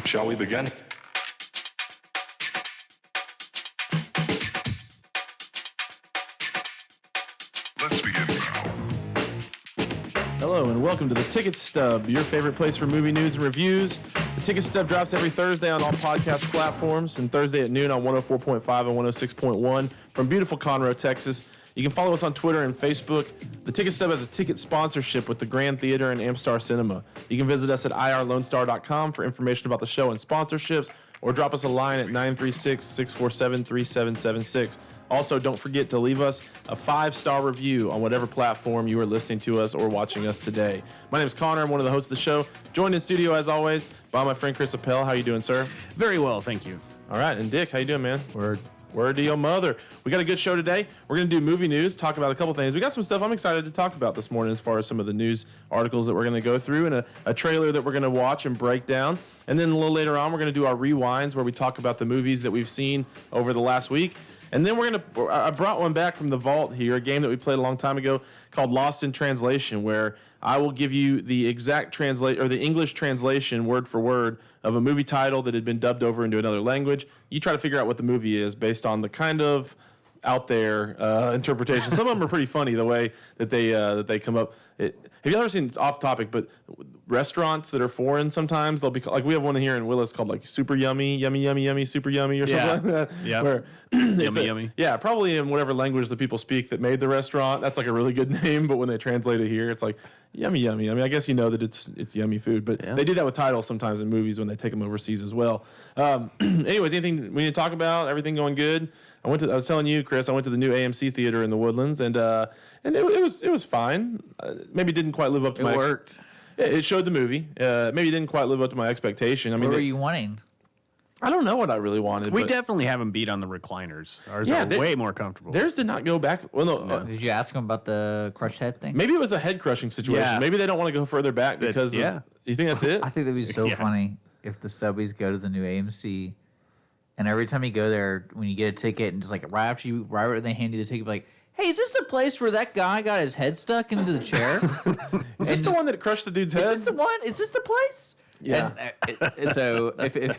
Shall we begin? Let's begin now. Hello and welcome to the Ticket Stub, your favorite place for movie news and reviews. The Ticket Stub drops every Thursday on all podcast platforms and Thursday at noon on 104.5 and 106.1 from beautiful Conroe, Texas. You can follow us on Twitter and Facebook. The Ticket Stub has a ticket sponsorship with the Grand Theater and Amstar Cinema. You can visit us at irlonestar.com for information about the show and sponsorships, or drop us a line at 936-647-3776. Also, don't forget to leave us a 5-star review on whatever platform you are listening to us or watching us today. My name is Connor. I'm one of the hosts of the show. Joined in studio, as always, by my friend Chris Appel. How you doing, sir? Very well, thank you. All right, and Dick, how you doing, man? Word to your mother. We got a good show today. We're going to do movie news, talk about a couple things. We got some stuff I'm excited to talk about this morning as far as some of the news articles that we're going to go through and a trailer that we're going to watch and break down. And then a little later on, we're going to do our rewinds where we talk about the movies that we've seen over the last week. And then I brought one back from the vault here, a game that we played a long time ago called Lost in Translation, where I will give you the exact the English translation word for word of a movie title that had been dubbed over into another language. You try to figure out what the movie is based on the kind of out there interpretation. Some of them are pretty funny the way that they come up. Have you ever seen, off topic, but restaurants that are foreign sometimes they'll be like, we have one here in Willis called like Super Yummy, Yummy Yummy Yummy, Super Yummy or something like that. Yeah. Where Yummy Yummy. Yeah, probably in whatever language the people speak that made the restaurant. That's like a really good name, but when they translate it here, it's like Yummy Yummy. I mean, I guess you know that it's yummy food, but they do that with titles sometimes in movies when they take them overseas as well. Anyways, anything we need to talk about? Everything going good? I was telling you, Chris, I went to the new AMC theater in the Woodlands, and it was fine. Maybe didn't quite live up to It worked. It showed the movie. Maybe didn't quite live up to my expectation. I mean, What were you wanting? I don't know what I really wanted. We but definitely haven't beat on the recliners. Ours are way more comfortable. Theirs did not go back. Well, no. Did you ask him about the crushed head thing? Maybe it was a head crushing situation. Yeah. Maybe they don't want to go further back because. You think that's it? I think that'd be so Yeah. funny if the Stubbies go to the new AMC, and every time you go there, when you get a ticket, and just like right when they hand you the ticket, be like, "Hey, is this the place where that guy got his head stuck into the chair? Is this the one that crushed the dude's head? Is this the one? Is this the place?" Yeah. And so if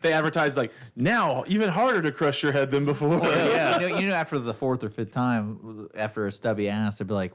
They advertised like now even harder to crush your head than before. yeah, you know, after the fourth or fifth time, after a Stubby asked, they'd be like,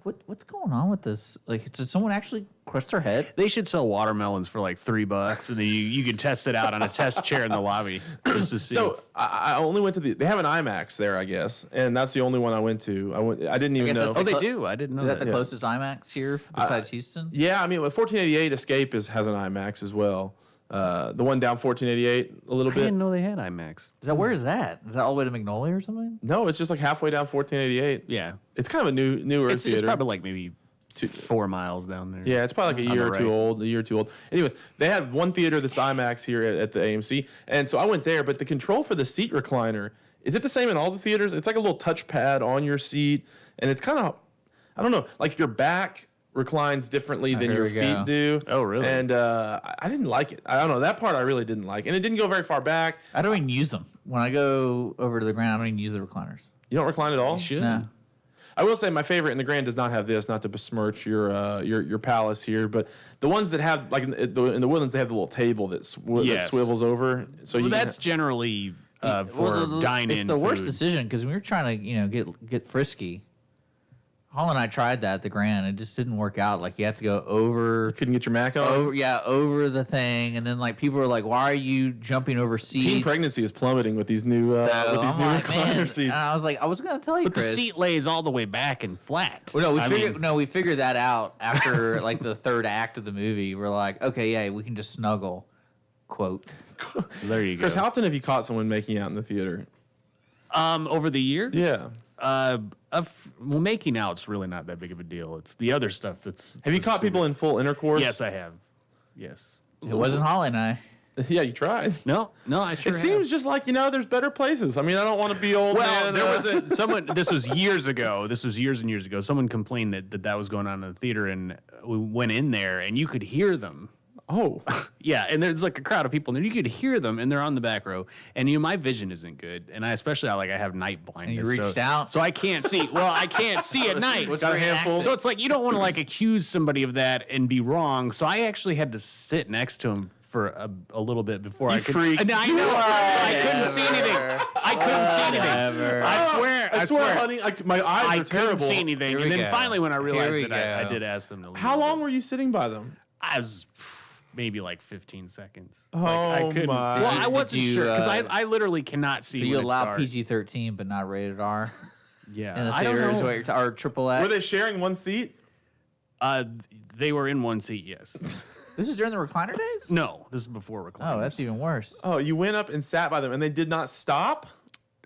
What's going on with this? Like, did someone actually crush their head? They should sell watermelons for like $3, and then you can test it out on a test chair in the lobby just to see. So I only went to they have an IMAX there, I guess, and that's the only one I went to. I didn't even know. that's they do. I didn't know Is that that. the closest IMAX here besides Houston? Yeah, I mean, 1488 Escape has an IMAX as well. The one down 1488 a little I bit. didn't know they had IMAX. Where is that? Is that all the way to Magnolia or something? No, it's just like halfway down 1488. Yeah, It's kind of a newer it's theater. probably like maybe 4 miles down there. Yeah, it's probably like a year or two old. Anyways, they have one theater that's IMAX here at the AMC. And so I went there, but the control for the seat recliner, is it the same in all the theaters? It's like a little touchpad on your seat. And it's kind of, I don't know, like your back reclines differently than your feet do. Oh, really? And I didn't like it. I don't know. That part I really didn't like. And it didn't go very far back. I don't even use them. When I go over to the ground, I don't even use the recliners. You don't recline at all? You should. No. I will say my favorite in the Grand does not have this, not to besmirch your palace here, but the ones that have, like in the Woodlands, they have the little table that swivels over. So That's generally for dine-in It's the worst food. decision because we were trying to, get frisky. Hall and I tried that at the Grand. It just didn't work out. Like, you have to go over. Couldn't get your Mac on? Over the thing. And then, like, people were like, why are you jumping over seats? Teen pregnancy is plummeting with these new recliner seats. And I was like, I was going to tell you, But Chris. the seat lays all the way back and flat. Well, we figured that out after, like, the third act of the movie. We're like, okay, yeah, we can just snuggle. Quote. There you go. Chris, how often have you caught someone making out in the theater? Over the years? Yeah. Making out's really not that big of a deal. It's the other stuff that's. Have you caught people in full intercourse? Yes, I have. Yes. It wasn't Holly and I. Yeah, you tried. No, I sure It have. seems just like, there's better places. I mean, I don't want to be old Well, man. there was someone. This was years ago. This was years and years ago. Someone complained that was going on in the theater, and we went in there, and you could hear them. Oh. Yeah, and there's like a crowd of people, and you could hear them, and they're on the back row. And my vision isn't good, and I have night blindness. And you reached out? so I can't see. Well, I can't see at night. Got a handful. So it's like you don't want to accuse somebody of that and be wrong. So I actually had to sit next to him for a little bit before I could. freak. I know. I couldn't see anything. I couldn't see anything. I swear, honey, my eyes I are couldn't terrible. see anything. Here And we then go. finally, when I Here realized we it, I go. did ask them to leave. How long were you sitting by them? I was maybe like 15 seconds. Oh, I couldn't. my. Well, I Did wasn't you, sure because uh, I literally cannot see. So you when it allow starts. PG-13 but not rated R Yeah, in the I don't theaters know. or triple X? Were they sharing one seat? They were in one seat. Yes. This is during the recliner days? No, this is before reclining. Oh, that's even worse. Oh, you went up and sat by them, and they did not stop?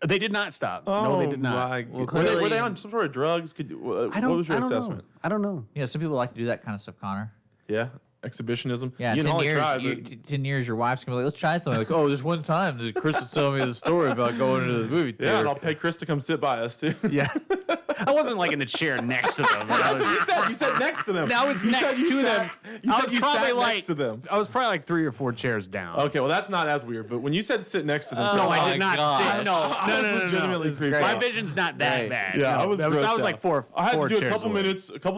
They did not stop. Oh, No, they did not. my Well, God. Were they clearly- on some sort of drugs? I don't. What was your I don't assessment? Know. I don't know. You know, some people like to do that kind of stuff, Connor. Yeah, exhibitionism. Yeah, you 10 only years, tried, you- but 10 years, your wife's going to be like, let's try something. Like, oh, there's one time that Chris was telling me the story about going to the movie theater. yeah, and I'll pay Chris to come sit by us too. Yeah. I wasn't like in the chair next to them. I That's was, what you said. You sat next to them. I was You next said you to sat- them. You I said was you probably sat like next to them. I was probably like 3 or 4 chairs down. Okay, well that's not as weird. But when you said sit next to them, No, Chris, I my did not God. sit. No, I was no. legitimately This is creeped great. My out. vision's not that Right. bad. Yeah, No, I was. I was grossed like out. 4. I had 4 to do a chairs couple away.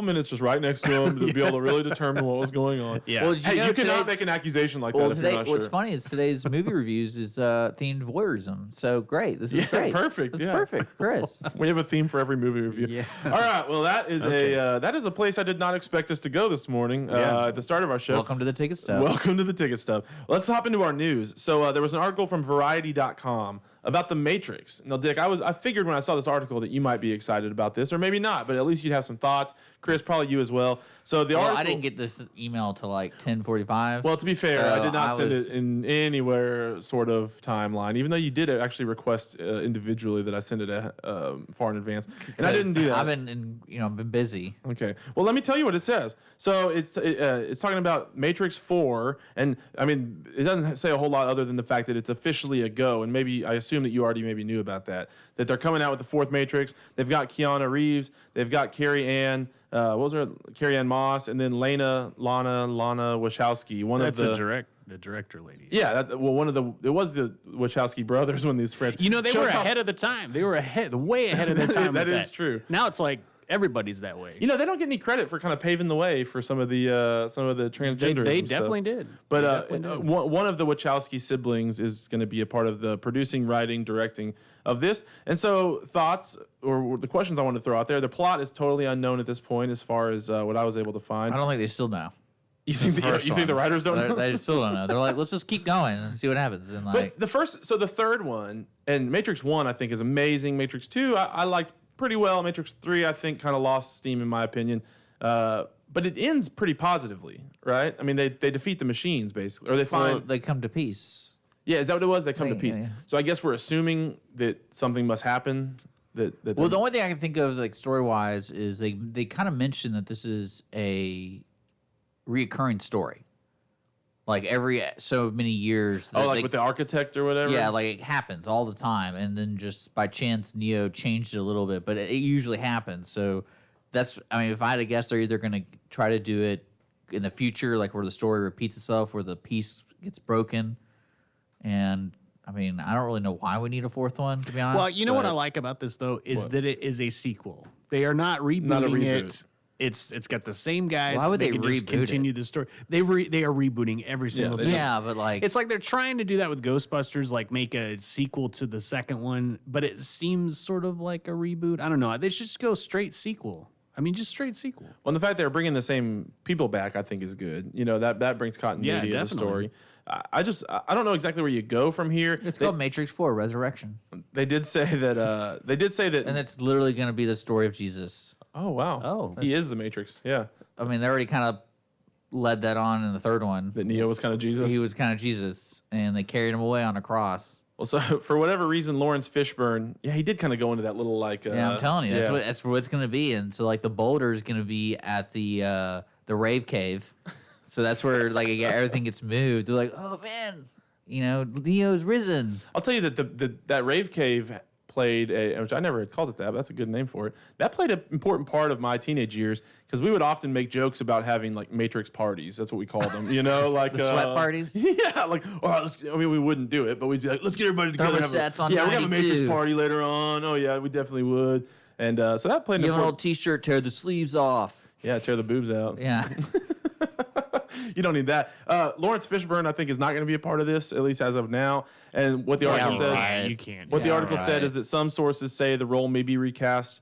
minutes just right next to him to be able to really determine what was going on. Yeah. Well, did Hey, know you cannot today's- make an accusation like Well, that if you're today, not what's sure. funny is today's movie reviews is themed voyeurism. So great. This is Yeah, great. perfect, It's yeah. perfect, Chris. We have a theme for every movie review. Yeah. All right. Well, that is a place I did not expect us to go this morning Yeah. at the start of our show. Welcome to the Ticket Stub. Welcome to the Ticket Stub. Let's hop into our news. So there was an article from Variety.com about The Matrix. Now, Dick, I figured when I saw this article that you might be excited about this, or maybe not, but at least you'd have some thoughts. Chris, probably you as well. So the Well, article. I didn't get this email till like 10:45. Well, to be fair, I So did not I send was- it in anywhere sort of timeline, even though you did actually request individually that I send it far in advance, and I didn't do that. I've been busy. Okay. Well, let me tell you what it says. So it's talking about Matrix 4, and I mean it doesn't say a whole lot other than the fact that it's officially a go, and maybe I assume that you already maybe knew about that. That they're coming out with the 4th Matrix. They've got Keanu Reeves. They've got Carrie Ann. What was her? Carrie Ann Moss, and then Lana Wachowski. That's the director lady. Yeah. It was the Wachowski brothers when these friends. You know, they Shows were how- ahead of the time. They were way ahead of their time. That with is true. Now it's like everybody's that way. You know, they don't get any credit for kind of paving the way for some of the transgenders. They and stuff. definitely did. But They definitely did. one of the Wachowski siblings is going to be a part of the producing, writing, directing of this. And so thoughts or the questions I want to throw out there. The plot is totally unknown at this point as far as what I was able to find. I don't think they still know. You think the writers don't know? They still don't know. They're like, let's just keep going and see what happens. And like, But the third one, and Matrix 1 I think is amazing. Matrix 2 I liked pretty well. Matrix 3 I think kind of lost steam in my opinion. But it ends pretty positively, right? I mean, they defeat the machines basically, or they find. well, they come to peace. Yeah, is that what it was? They come to Yeah, peace. yeah. So I guess we're assuming that something must happen. Well, the only thing I can think of, like story wise, is they kind of mention that this is a reoccurring story. Like every so many years. with the architect or whatever. Yeah, like it happens all the time, and then just by chance Neo changed it a little bit, but it usually happens. So that's, I mean, if I had to guess, they're either going to try to do it in the future, like where the story repeats itself, where the piece gets broken, and I mean, I don't really know why we need a 4th one, to be honest. Well, you know what but- I like about this though is What? that it is a sequel. They are not rebooting Not a reboot. it. It's got the same guys. Why would they can just reboot continue the story? They are rebooting every single they thing. just- Yeah, but like, It's like they're trying to do that with Ghostbusters, like make a sequel to the second one, but it seems sort of like a reboot. I don't know. They should just go straight sequel. I mean, just straight sequel. Well, the fact they're bringing the same people back, I think, is good. You know, that brings continuity Yeah, of the definitely. story. I don't know exactly where you go from here. it's called Matrix 4: Resurrection, They did say that. and it's literally going to be the story of Jesus. Oh wow. Oh. He is the Matrix. Yeah. I mean, they already kind of led that on in the 3rd one. That Neo was kind of Jesus. He was kind of Jesus, and they carried him away on a cross. Well, so for whatever reason, Lawrence Fishburne, he did kind of go into that little like. Yeah, I'm telling you, yeah. that's what it's gonna be. And so like the boulder is gonna be at the rave cave, so that's where like everything gets moved. They're like, oh man, you know, Neo's risen. I'll tell you that that rave cave played which I never had called it that, but that's a good name for it. That played an important part of my teenage years because we would often make jokes about having like Matrix parties. That's what we called them, you know, like The sweat parties? Yeah, like all right, we wouldn't do it, but we'd be like, let's get everybody together. and Thermostats on we have a 92. Matrix party later on. Oh yeah, we definitely would. And so that played an You have an important. old T-shirt, tear the sleeves off. Yeah, tear the boobs out. Yeah, You don't need that. Lawrence Fishburne, I think, is not going to be a part of this, at least as of now. And what the article says, right. You can't. what the Yeah, article said right. is that some sources say the role may be recast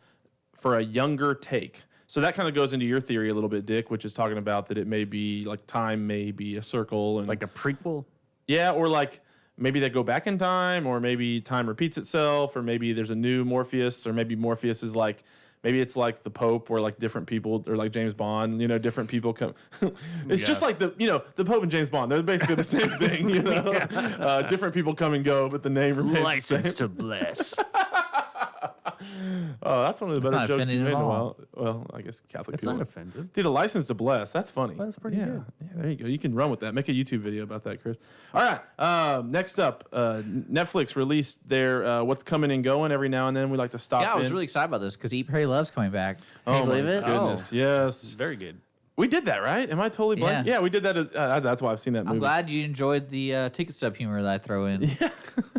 for a younger take. So that kind of goes into your theory a little bit, Dick, which is talking about that it may be like time may be a circle and Like a prequel. yeah, or like maybe they go back in time, or maybe time repeats itself, or maybe there's a new Morpheus, or maybe Morpheus is like, maybe it's like the Pope, or like different people, or like James Bond, different people come. It's just like the Pope and James Bond. They're basically the same thing, different people come and go, but the name remains the same. License to bless. Oh, that's one of the That's better not jokes you offending made at in a all. while. Well, I guess Catholic It's people. not offensive. Dude, a license to bless. That's funny. That's pretty yeah. good. Yeah, there you go. You can run with that. Make a YouTube video about that, Chris. All right. Next up, Netflix released their What's Coming and Going. Every now and then we like to stop Yeah, I was in. really excited about this because Eat, Pray, Love's coming back. Can you Oh, believe my it? goodness. Yes. Very good. We did that, right? Am I totally blank? Yeah. Yeah, we did that. That's why I've seen that movie. I'm glad you enjoyed the ticket stub humor that I throw in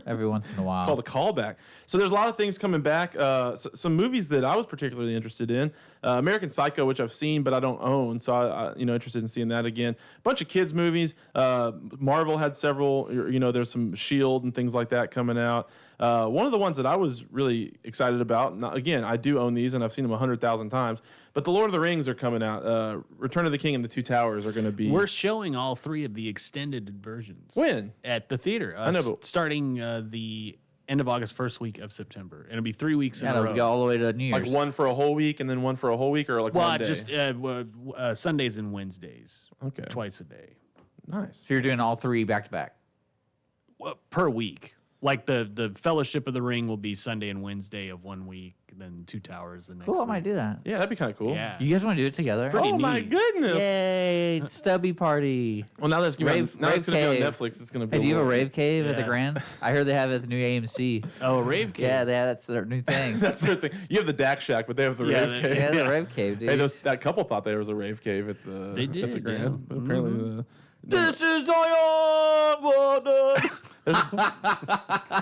every once in a while. Called a callback. So there's a lot of things coming back. Some movies that I was particularly interested in. American Psycho, which I've seen but I don't own, so I interested in seeing that again. Bunch of kids movies. Marvel had several. There's some Shield and things like that coming out. One of the ones that I was really excited about. Now, again, I do own these and I've seen them 100,000 times. But the Lord of the Rings are coming out. Return of the King and the Two Towers are going to be. We're showing all three of the extended versions. When? At the theater. I know, but- starting the end of August, first week of September. And it'll be 3 weeks in a it'll row. go all the way to New Year's. Like one for a whole week and then one for a whole week, or like Well, one day? just Sundays and Wednesdays. Okay. Twice a day. Nice. So you're doing all three back to back. Well, per week. Like the Fellowship of the Ring will be Sunday and Wednesday of 1 week, then Two Towers the next Cool, I week. might do that. Yeah, that'd be kind of cool. Yeah. You guys want to do it together? Pretty Oh my neat. goodness. Yay, stubby party. Well, now that's going Rave to be on cave. Netflix. It's going to be. Hey, do you have a little- rave cave at the Yeah. Grand? I heard they have it at the new AMC. Oh, Rave Cave. Yeah, that's their new thing. That's their thing. You have the Dak Shack, but they have the Yeah, rave cave. yeah, the Yeah. rave cave, dude. Hey, that couple thought there was a rave cave at the They at the did, Grand, yeah. but apparently This is Zion Water.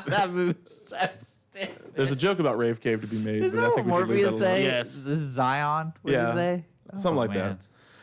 That move's so stupid. there's a joke about rave cave to be made. Is but that I what think we should leave that Morpheus alone. say? Yes. This is Zion? What did Yeah. he say? Something like man.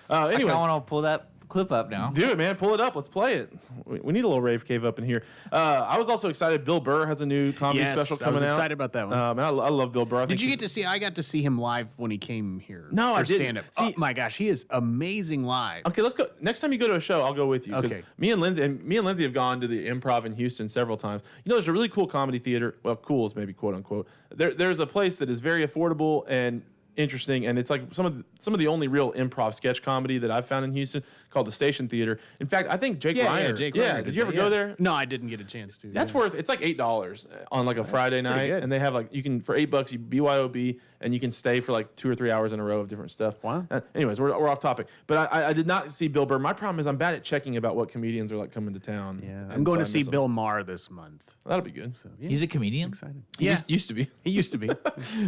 that. I Anyways, want to pull that clip up now. do it, man. Pull it up. Let's play it. We need a little rave cave up in here. I was also excited. Bill Burr has a new comedy Yes, special I coming was out. excited about that one. And I love Bill Burr. I Did think you he's- get to see? I got to see him live when he came here. No, for I didn't. stand-up. See- Oh my gosh, he is amazing live. Okay, let's go. Next time you go to a show, I'll go with you. 'cause Okay. Me and Lindsay have gone to the Improv in Houston several times. There's a really cool comedy theater. Well, cool is maybe quote unquote. There's a place that is very affordable and interesting, and it's like some of the only real improv sketch comedy that I've found in Houston, called the Station Theater. In fact, I think Jake Reiner. Jake Yeah, Reiner did you ever that, go yeah. there? No, I didn't get a chance to. That's worth. It's like $8 on like a Friday night, good. and they have like you can for $8 you BYOB, and you can stay for like 2 or 3 hours in a row of different stuff. Wow. Anyways, we're off topic, but I did not see Bill Burr. My problem is I'm bad at checking about what comedians are like coming to town. Yeah, and I'm going so to I see miss them. Bill Maher this month. That'll be good. So, yeah, He's a comedian. excited. He Yeah, used to be, he used to be.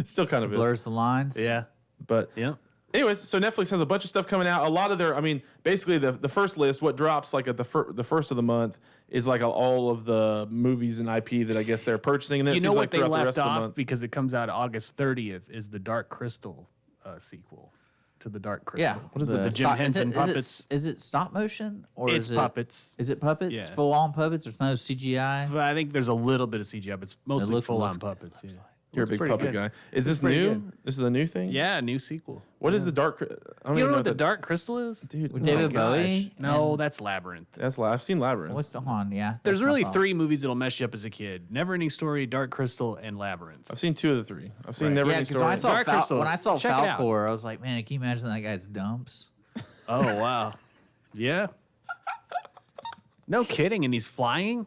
still kind of is. Blurs the lines. Yeah, But yeah. anyways, so Netflix has a bunch of stuff coming out. A lot of their, basically the first list, what drops like at the first of the month is like all of the movies and IP that I guess they're purchasing. And then You it know seems what like they throughout the left rest of the off month. because it comes out August 30th is the Dark Crystal sequel to the Dark Crystal. Yeah. What is it? The Jim Henson puppets. Is it stop motion or It's is it puppets. Is it puppets? Yeah. Full on puppets? There's no CGI. But I think there's a little bit of CGI, but it's mostly looks- full on looks- puppets. Yeah. You're a Looks big pretty puppet good. guy. Is this pretty new? good. This is a new thing? Yeah, a new sequel. What is the dark? I don't You even don't know what what the that- Dark Crystal is? Dude, With no. David gosh. Bowie? No, and- that's Labyrinth. That's I've seen Labyrinth. What's the on? Yeah. There's that's my really fault. 3 movies that'll mess you up as a kid: Neverending Story, Dark Crystal, and Labyrinth. I've seen 2 of the 3. I've seen Right. Never Yeah, Ending because when I Story. saw Dark Crystal, when I saw check it out. Falcor, I was like, man, can you imagine that guy's dumps? Oh wow, yeah. No kidding, and he's flying.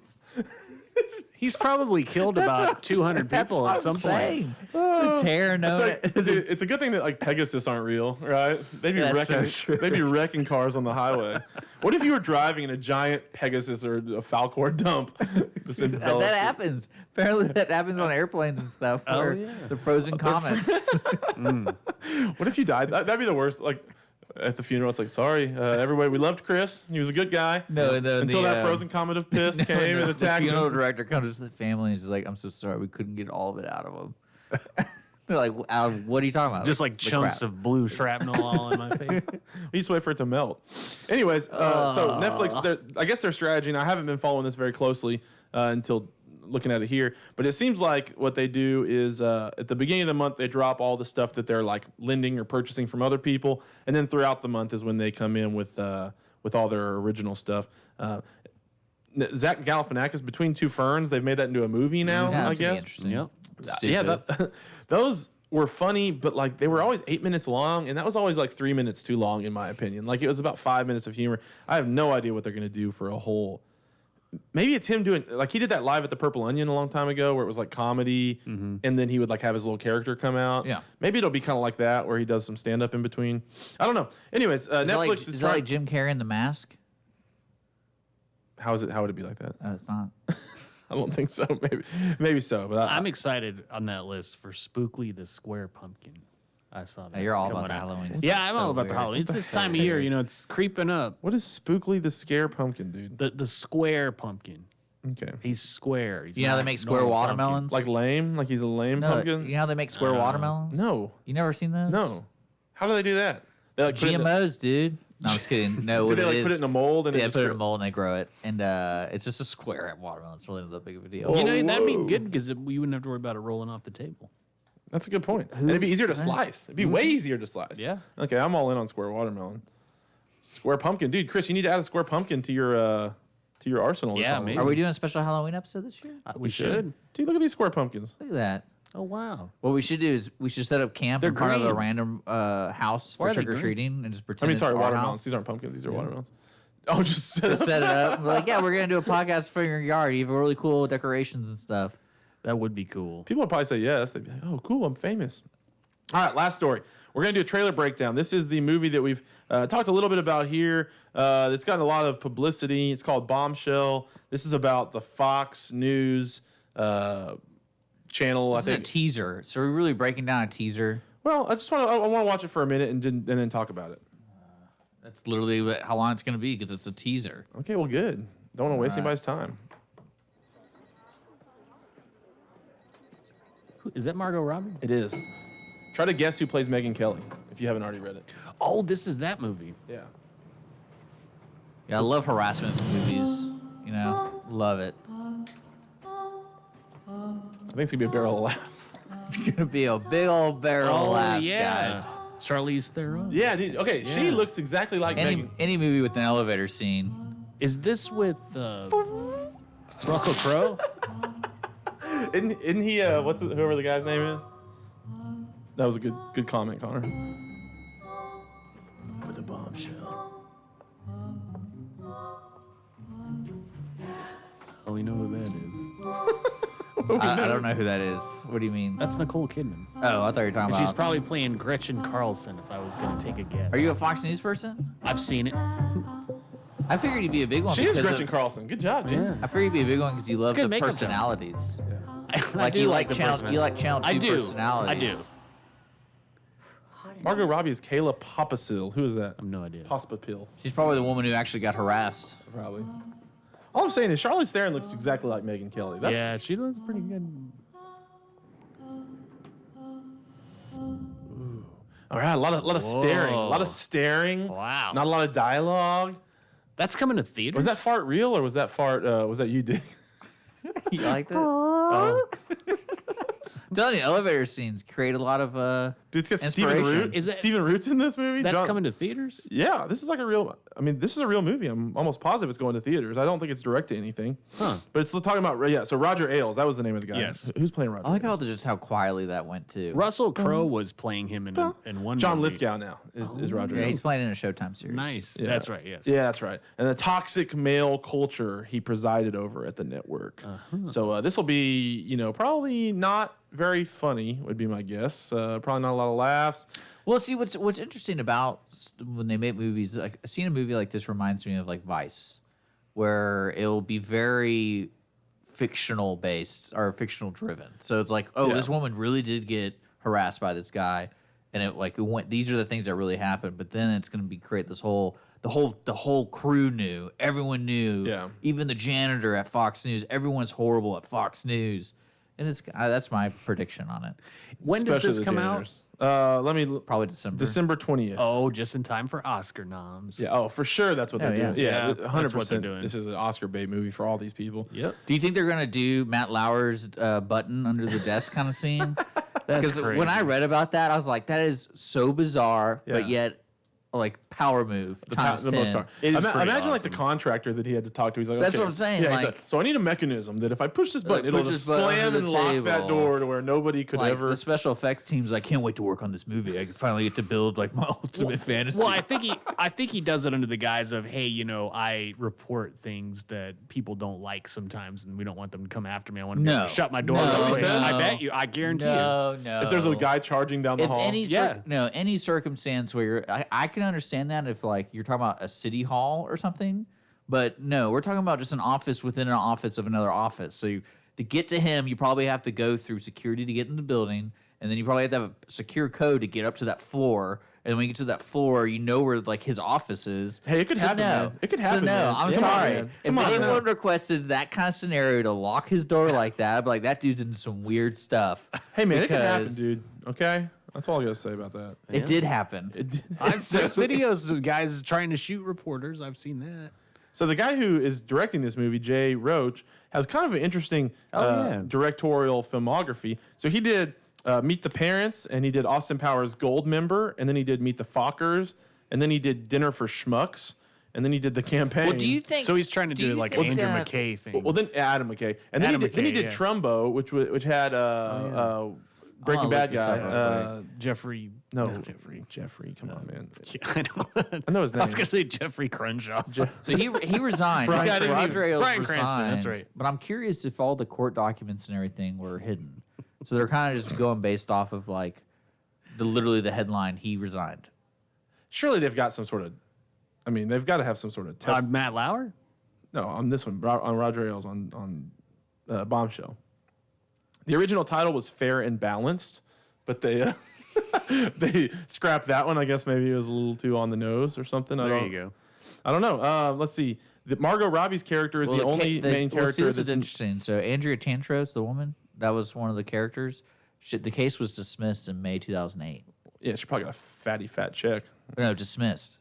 He's probably killed about 200 people at some point. The tear It's, no. like, dude, it's a good thing that like Pegasus aren't real, right? They'd be That's so wrecking. true. They'd be wrecking cars on the highway. What if you were driving in a giant Pegasus or a Falcor dump? Just that enveloped? happens. Apparently, that happens on airplanes and stuff. Oh, Where yeah. the frozen comets. What if you died? That'd be the worst. Like at the funeral, it's like, sorry, everybody, we loved Chris. He was a good guy. No, until that frozen comet of piss came and the attacked funeral him. director comes to the family and is like, "I'm so sorry, we couldn't get all of it out of him." They're like, what are you talking about? Just like The chunks crap. of blue shrapnel all in my face. We just wait for it to melt. Anyways, so Netflix, I guess their strategy, and I haven't been following this very closely until looking at it here, but it seems like what they do is at the beginning of the month, they drop all the stuff that they're like lending or purchasing from other people. And then throughout the month is when they come in with all their original stuff. Zach Galifianakis, Between Two Ferns, they've made that into a movie now, Yeah, I that's gonna be guess. interesting. Yep. Stupid. Those were funny, but like they were always 8 minutes long, and that was always like 3 minutes too long, in my opinion. Like it was about 5 minutes of humor. I have no idea what they're gonna do for a whole. Maybe it's him doing like he did that live at the Purple Onion a long time ago, where it was like comedy, and then he would like have his little character come out. Yeah. Maybe it'll be kind of like that, where he does some stand up in between. I don't know. Anyways, Netflix is that like Jim Carrey in The Mask? How is it? How would it be like that? It's not. I don't think so. Maybe so. But I'm excited on that list for Spookly the Square Pumpkin. I saw that. You're all about coming the out. Halloween. Yeah, stuff. I'm So all about the weird. Halloween. It's this time of year, it's creeping up. what is Spookly the Scare Pumpkin, dude? The square pumpkin. Okay. He's square. He's You know how they not make square normal watermelons? Like lame? Like he's a lame no, pumpkin? you know how they make square watermelons? No. You never seen those? No. How do they do that? They like put it in the- GMOs, dude. No, I'm just kidding. No, do what they it like is. put it in a mold and Yeah, it just put it in a mold and they grow it, and it's just a square watermelon. It's really not that big of a deal. Whoa. That'd be Whoa. good because we wouldn't have to worry about it rolling off the table. That's a good point. And it'd be easier to slice. It'd be way easier to slice. Yeah. Okay, I'm all in on square watermelon. Square pumpkin, dude. Chris, you need to add a square pumpkin to your arsenal. this Yeah, Halloween. maybe. Are we doing a special Halloween episode this year? We should. Dude, look at these square pumpkins. Look at that. Oh wow. What we should do is we should set up camp They're in front of a green. random house Why for are they trick or treating and just I pretend. mean, sorry, it's our watermelons. house. These aren't pumpkins. These are watermelons. Oh, just set Just up. set it up. We're like, yeah, we're gonna do a podcast for your yard. You have really cool decorations and stuff. That would be cool. People would probably say yes. They'd be like, oh, cool, I'm famous. All right, last story. We're going to do a trailer breakdown. This is the movie that we've talked a little bit about here. It's gotten a lot of publicity. It's called Bombshell. This is about the Fox News channel, I This is a think. teaser. So we're really breaking down a teaser. Well, I want to watch it for a minute and then talk about it. That's literally how long it's gonna be because it's a teaser. Okay, well, good. Don't want to waste All right. anybody's time. Is that Margot Robbie? It is. Try to guess who plays Megyn Kelly if you haven't already read it. Oh, this is that movie. Yeah. Yeah, I love harassment movies. You know, love it. I think it's going to be a barrel of laughs. It's gonna be a big old barrel of laughs, guys. Charlize Theron. Yeah, dude. Okay, she Yeah. looks exactly like Megyn. Any movie with an elevator scene. Is this with Russell Crowe? Isn't he? Whoever the guy's name is? That was a good comment, Connor. With a bombshell. Oh, we know who that is. I don't know who that is. What do you mean? That's Nicole Kidman. Oh, I thought you were talking And she's about. probably playing Gretchen Carlson if I was going to take a guess. Are you a Fox News person? I've seen it. I figured you'd be a big one. She is because Gretchen of- Carlson. Good job, dude. Yeah. I figured you'd be a big one because you love good the makeup job. personalities. I Like do you like like the channel, you like channel 2 I do. personalities. I do. Margot Robbie is Kayla Pospisil. Who is that? I have no idea. Pospisil, She's probably the woman who actually got harassed. probably. All I'm saying is Charlize Theron looks exactly like Megyn Kelly. That's, Yeah, she looks pretty good. All right, a lot of staring. A lot of staring. Wow. Not a lot of dialogue. That's coming to theaters? Was that fart real or was that fart? Was that you, Dick? You like that? Oh. I'm telling you, elevator scenes create a lot of. Dude, it's got Stephen Inspiration. Root. Is it- Stephen Root's in this movie? That's John- coming to theaters? Yeah, this is like a real. I mean, this is a real movie. I'm almost positive it's going to theaters. I don't think it's direct to anything. Huh. But it's talking about So Roger Ailes, that was the name of the guy. Yes. Who's playing Roger? I like how Ailes? just how quietly that went too. Russell Crowe was playing him in one John movie. Lithgow now is Roger Yeah, Ailes. he's playing in a Showtime series. Nice. Yeah. That's right, yes. Yeah, that's right. And the toxic male culture he presided over at the network. So this will be, probably not very funny, would be my guess. Probably not a lot of laughs. Well, see, what's interesting about when they make movies, like seeing a movie like this reminds me of like Vice, where it'll be very fictional based or fictional driven. So it's like, oh, Yeah. this woman really did get harassed by this guy, and it went. These are the things that really happened. But then it's going to create this whole. The whole crew knew. Everyone knew. Yeah. Even the janitor at Fox News. Everyone's horrible at Fox News. And that's my prediction on it. When does Especially this the come out? janitors. Let me Probably December. December 20th. Oh, just in time for Oscar noms. Yeah. Oh, for sure. That's what they're yeah. doing. Yeah. Yeah, 100%. that's what they're doing. This is an Oscar bait movie for all these people. Yep. Do you think they're gonna do Matt Lauer's button under the desk kind of scene? That's Because crazy. when I read about that, I was like, that is so bizarre, but Yeah. yet like power move times The 10. most power. It is pretty Imagine like the awesome. contractor that he had to talk to. He's like, That's okay. what I'm saying, Yeah, he's like- so I need a mechanism that if I push this button, it'll push just this button slam under and the lock that table. door to where nobody could Like, ever. the special effects team's like, can't wait to work on this movie. I can finally get to build like my ultimate fantasy. Well, I think he does it under the guise of, hey, I report things that people don't like sometimes, and we don't want them to come after me. I want to be able No. to shut my door. No, real quick. no. I bet you. I guarantee you. no. If there's a guy charging down the If hall, any circumstance where I can understand that if like you're talking about a city hall or something, but no, we're talking about just an office within an office of another office. So to get to him, you probably have to go through security to get in the building, and then you probably have to have a secure code to get up to that floor. And when you get to that floor, you know where like his office is. Hey, it could happen, man. It could happen, So no, man. I'm Come on, sorry. man. If Come on, anyone man. requested that kind of scenario to lock his door like that, I'd be like, that dude's into some weird stuff. hey man, it could happen, Because dude. Okay, that's all I gotta say about that. It did happen. It did. There's videos of guys trying to shoot reporters. I've seen that. So the guy who is directing this movie, Jay Roach, has kind of an interesting yeah. directorial filmography. So he did Meet the Parents, and he did Austin Powers Gold Member, and then he did Meet the Fockers, and then he did Dinner for Schmucks, and then he did The Campaign. Well, do you think? So he's trying to do do you like an think Andrew that- McKay thing. Well, then Adam McKay, and then Adam he did McKay, yeah. Trumbo, which had Breaking look Bad this up real guy. Jeffrey. No, not Jeffrey. Jeffrey. Come on, man. I know. I know his I was name. gonna say Jeffrey Crenshaw. So he resigned. Brian Roger Cranston. Ailes Bryan Cranston, resigned. that's right. But I'm curious if all the court documents and everything were hidden. So they're kind of just going based off of like literally the headline. He resigned. Surely they've got some sort of. I mean, they've got to have some sort of test. Matt Lauer. No, on this one, on Roger Ailes on Bombshell. The original title was Fair and Balanced, but they they scrapped that one. I guess maybe it was a little too on the nose or something. There you go. I don't know. Let's see. Margot Robbie's character is the only main see, character this is that's interesting. So Andrea Tantros, the woman, that was one of the characters. The case was dismissed in May 2008. yeah, she probably got a fatty fat check. No, dismissed.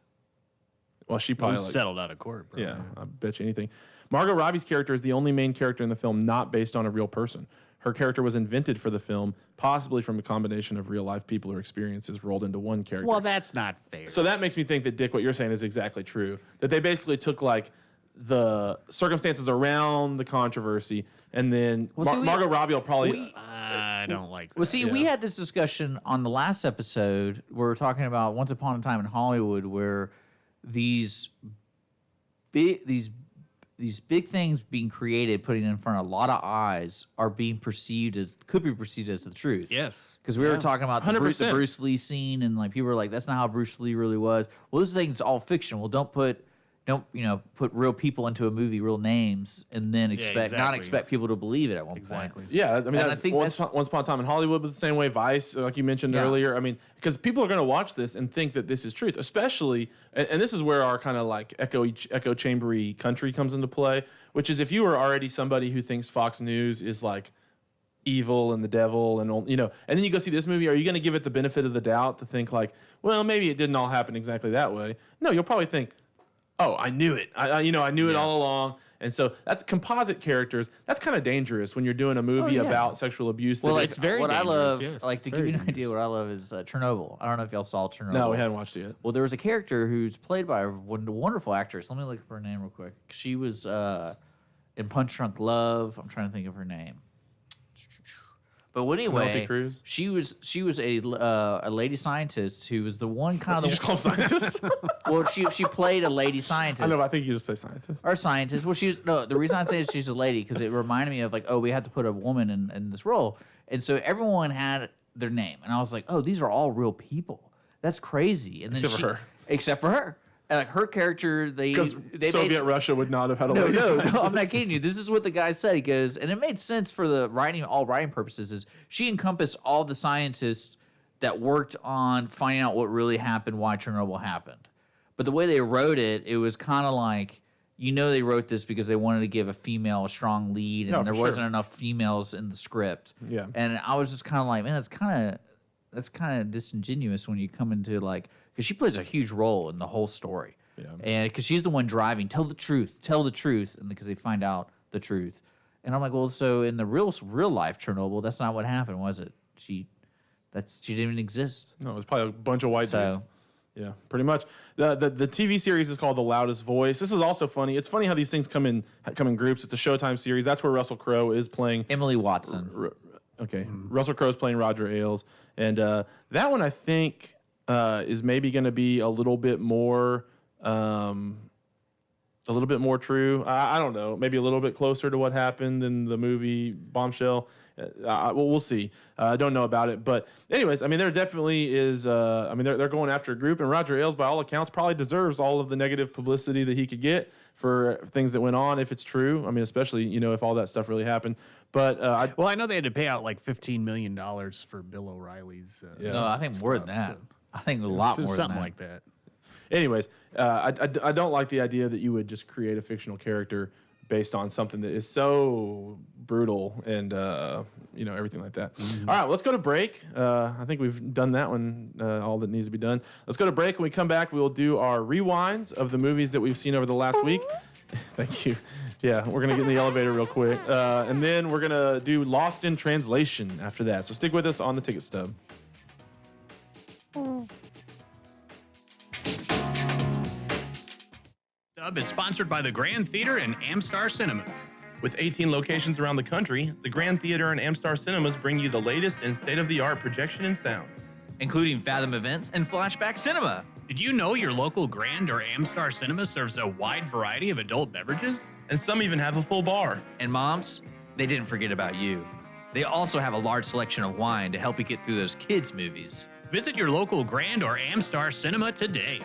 Well, she probably like, Settled out of court, bro. yeah, I bet you anything. Margot Robbie's character is the only main character in the film not based on a real person. Her character was invented for the film, possibly from a combination of real life people or experiences rolled into one character. Well, that's not fair. So that makes me think that, Dick, what you're saying is exactly true. That they basically took like the circumstances around the controversy, and then Well, see, Margot Robbie will probably. I don't like that. Well, see, we Yeah. had this discussion on the last episode where we're talking about Once Upon a Time in Hollywood, where these big things being created, putting in front of a lot of eyes, are being could be perceived as the truth. Yes. Because we were talking about the 100%. Bruce Lee scene, and like people were like, "That's not how Bruce Lee really was." Well, this thing's all fiction. Well, don't put real people into a movie, real names, and then not exactly. expect people to believe it at one Exactly. point. Yeah, I mean, I that's, think once that's- Upon a Time in Hollywood was the same way. Vice, like you mentioned Yeah. earlier. I mean, because people are going to watch this and think that this is truth, especially, and this is where our kind of like echo chambery country comes into play. Which is if you are already somebody who thinks Fox News is like evil and the devil and and then you go see this movie, are you going to give it the benefit of the doubt to think like, well, maybe it didn't all happen exactly that way? No, you'll probably think, oh, I knew it. I knew it all along. And so that's composite characters. That's kind of dangerous when you're doing a movie yeah. about sexual abuse. Well, that like is- very what I dangerous, love, yes, like to give very you an idea, what I love is Chernobyl. I don't know if y'all saw Chernobyl. no, we hadn't watched it yet. Well, there was a character who's played by a wonderful actress. Let me look up her name real quick. She was in Punch Drunk Love. I'm trying to think of her name. But anyway, Penelope Cruz? she was a lady scientist who was the one kind You of just call them scientists? well she played a lady scientist. I know, but I think you just say scientist. Or scientist. Well, the reason I say is she's a lady because it reminded me of like, oh, we had to put a woman in this role, and so everyone had their name, and I was like, oh, these are all real people. That's crazy. And then Except for her. Except for her. And, like her character, Because they Soviet Russia would not have had a no, lady no, scientist. no, I'm not kidding you. This is what the guy said. He goes, and it made sense for the all writing purposes, is she encompassed all the scientists that worked on finding out what really happened, why Chernobyl happened. But the way they wrote it, it was kind of like you know they wrote this because they wanted to give a female a strong lead, and No, there for wasn't sure. enough females in the script. Yeah. And I was just kind of like, man, that's kind of disingenuous when you come into like, because she plays a huge role in the whole story. Yeah. And because she's the one driving, tell the truth, and because they find out the truth. And I'm like, well, so in the real life Chernobyl, that's not what happened, was it? She didn't even exist. No, it was probably a bunch of white dudes. So Yeah, pretty much. The TV series is called The Loudest Voice. This is also funny. It's funny how these things come in groups. It's a Showtime series. That's where Russell Crowe is playing. Emily Watson. Russell Crowe's playing Roger Ailes, and that one I think is maybe going to be a little bit more true. I don't know, maybe a little bit closer to what happened in the movie Bombshell. Well, we'll see. I don't know about it, but anyways, I mean, there definitely is. I mean, they're going after a group, and Roger Ailes, by all accounts, probably deserves all of the negative publicity that he could get for things that went on, if it's true. I mean, especially if all that stuff really happened. But I know they had to pay out like $15 million for Bill O'Reilly's. Yeah. No, I think more than that. I think a lot more than something that. like that. Anyways, I don't like the idea that you would just create a fictional character based on something that is so brutal and everything like that. Mm-hmm. All right, let's go to break. I think we've done that one, all that needs to be done. Let's go to break. When we come back, we'll do our rewinds of the movies that we've seen over the last week. Thank you. Yeah, we're going to get in the elevator real quick. And then we're going to do Lost in Translation after that. So stick with us on the Ticket Stub. Stub is sponsored by the Grand Theater and Amstar Cinemas. With 18 locations around the country, the Grand Theater and Amstar Cinemas bring you the latest in state-of-the-art projection and sound. Including Fathom Events and Flashback Cinema. Did you know your local Grand or Amstar Cinema serves a wide variety of adult beverages? And some even have a full bar. And moms, they didn't forget about you. They also have a large selection of wine to help you get through those kids' movies. Visit your local Grand or Amstar Cinema today.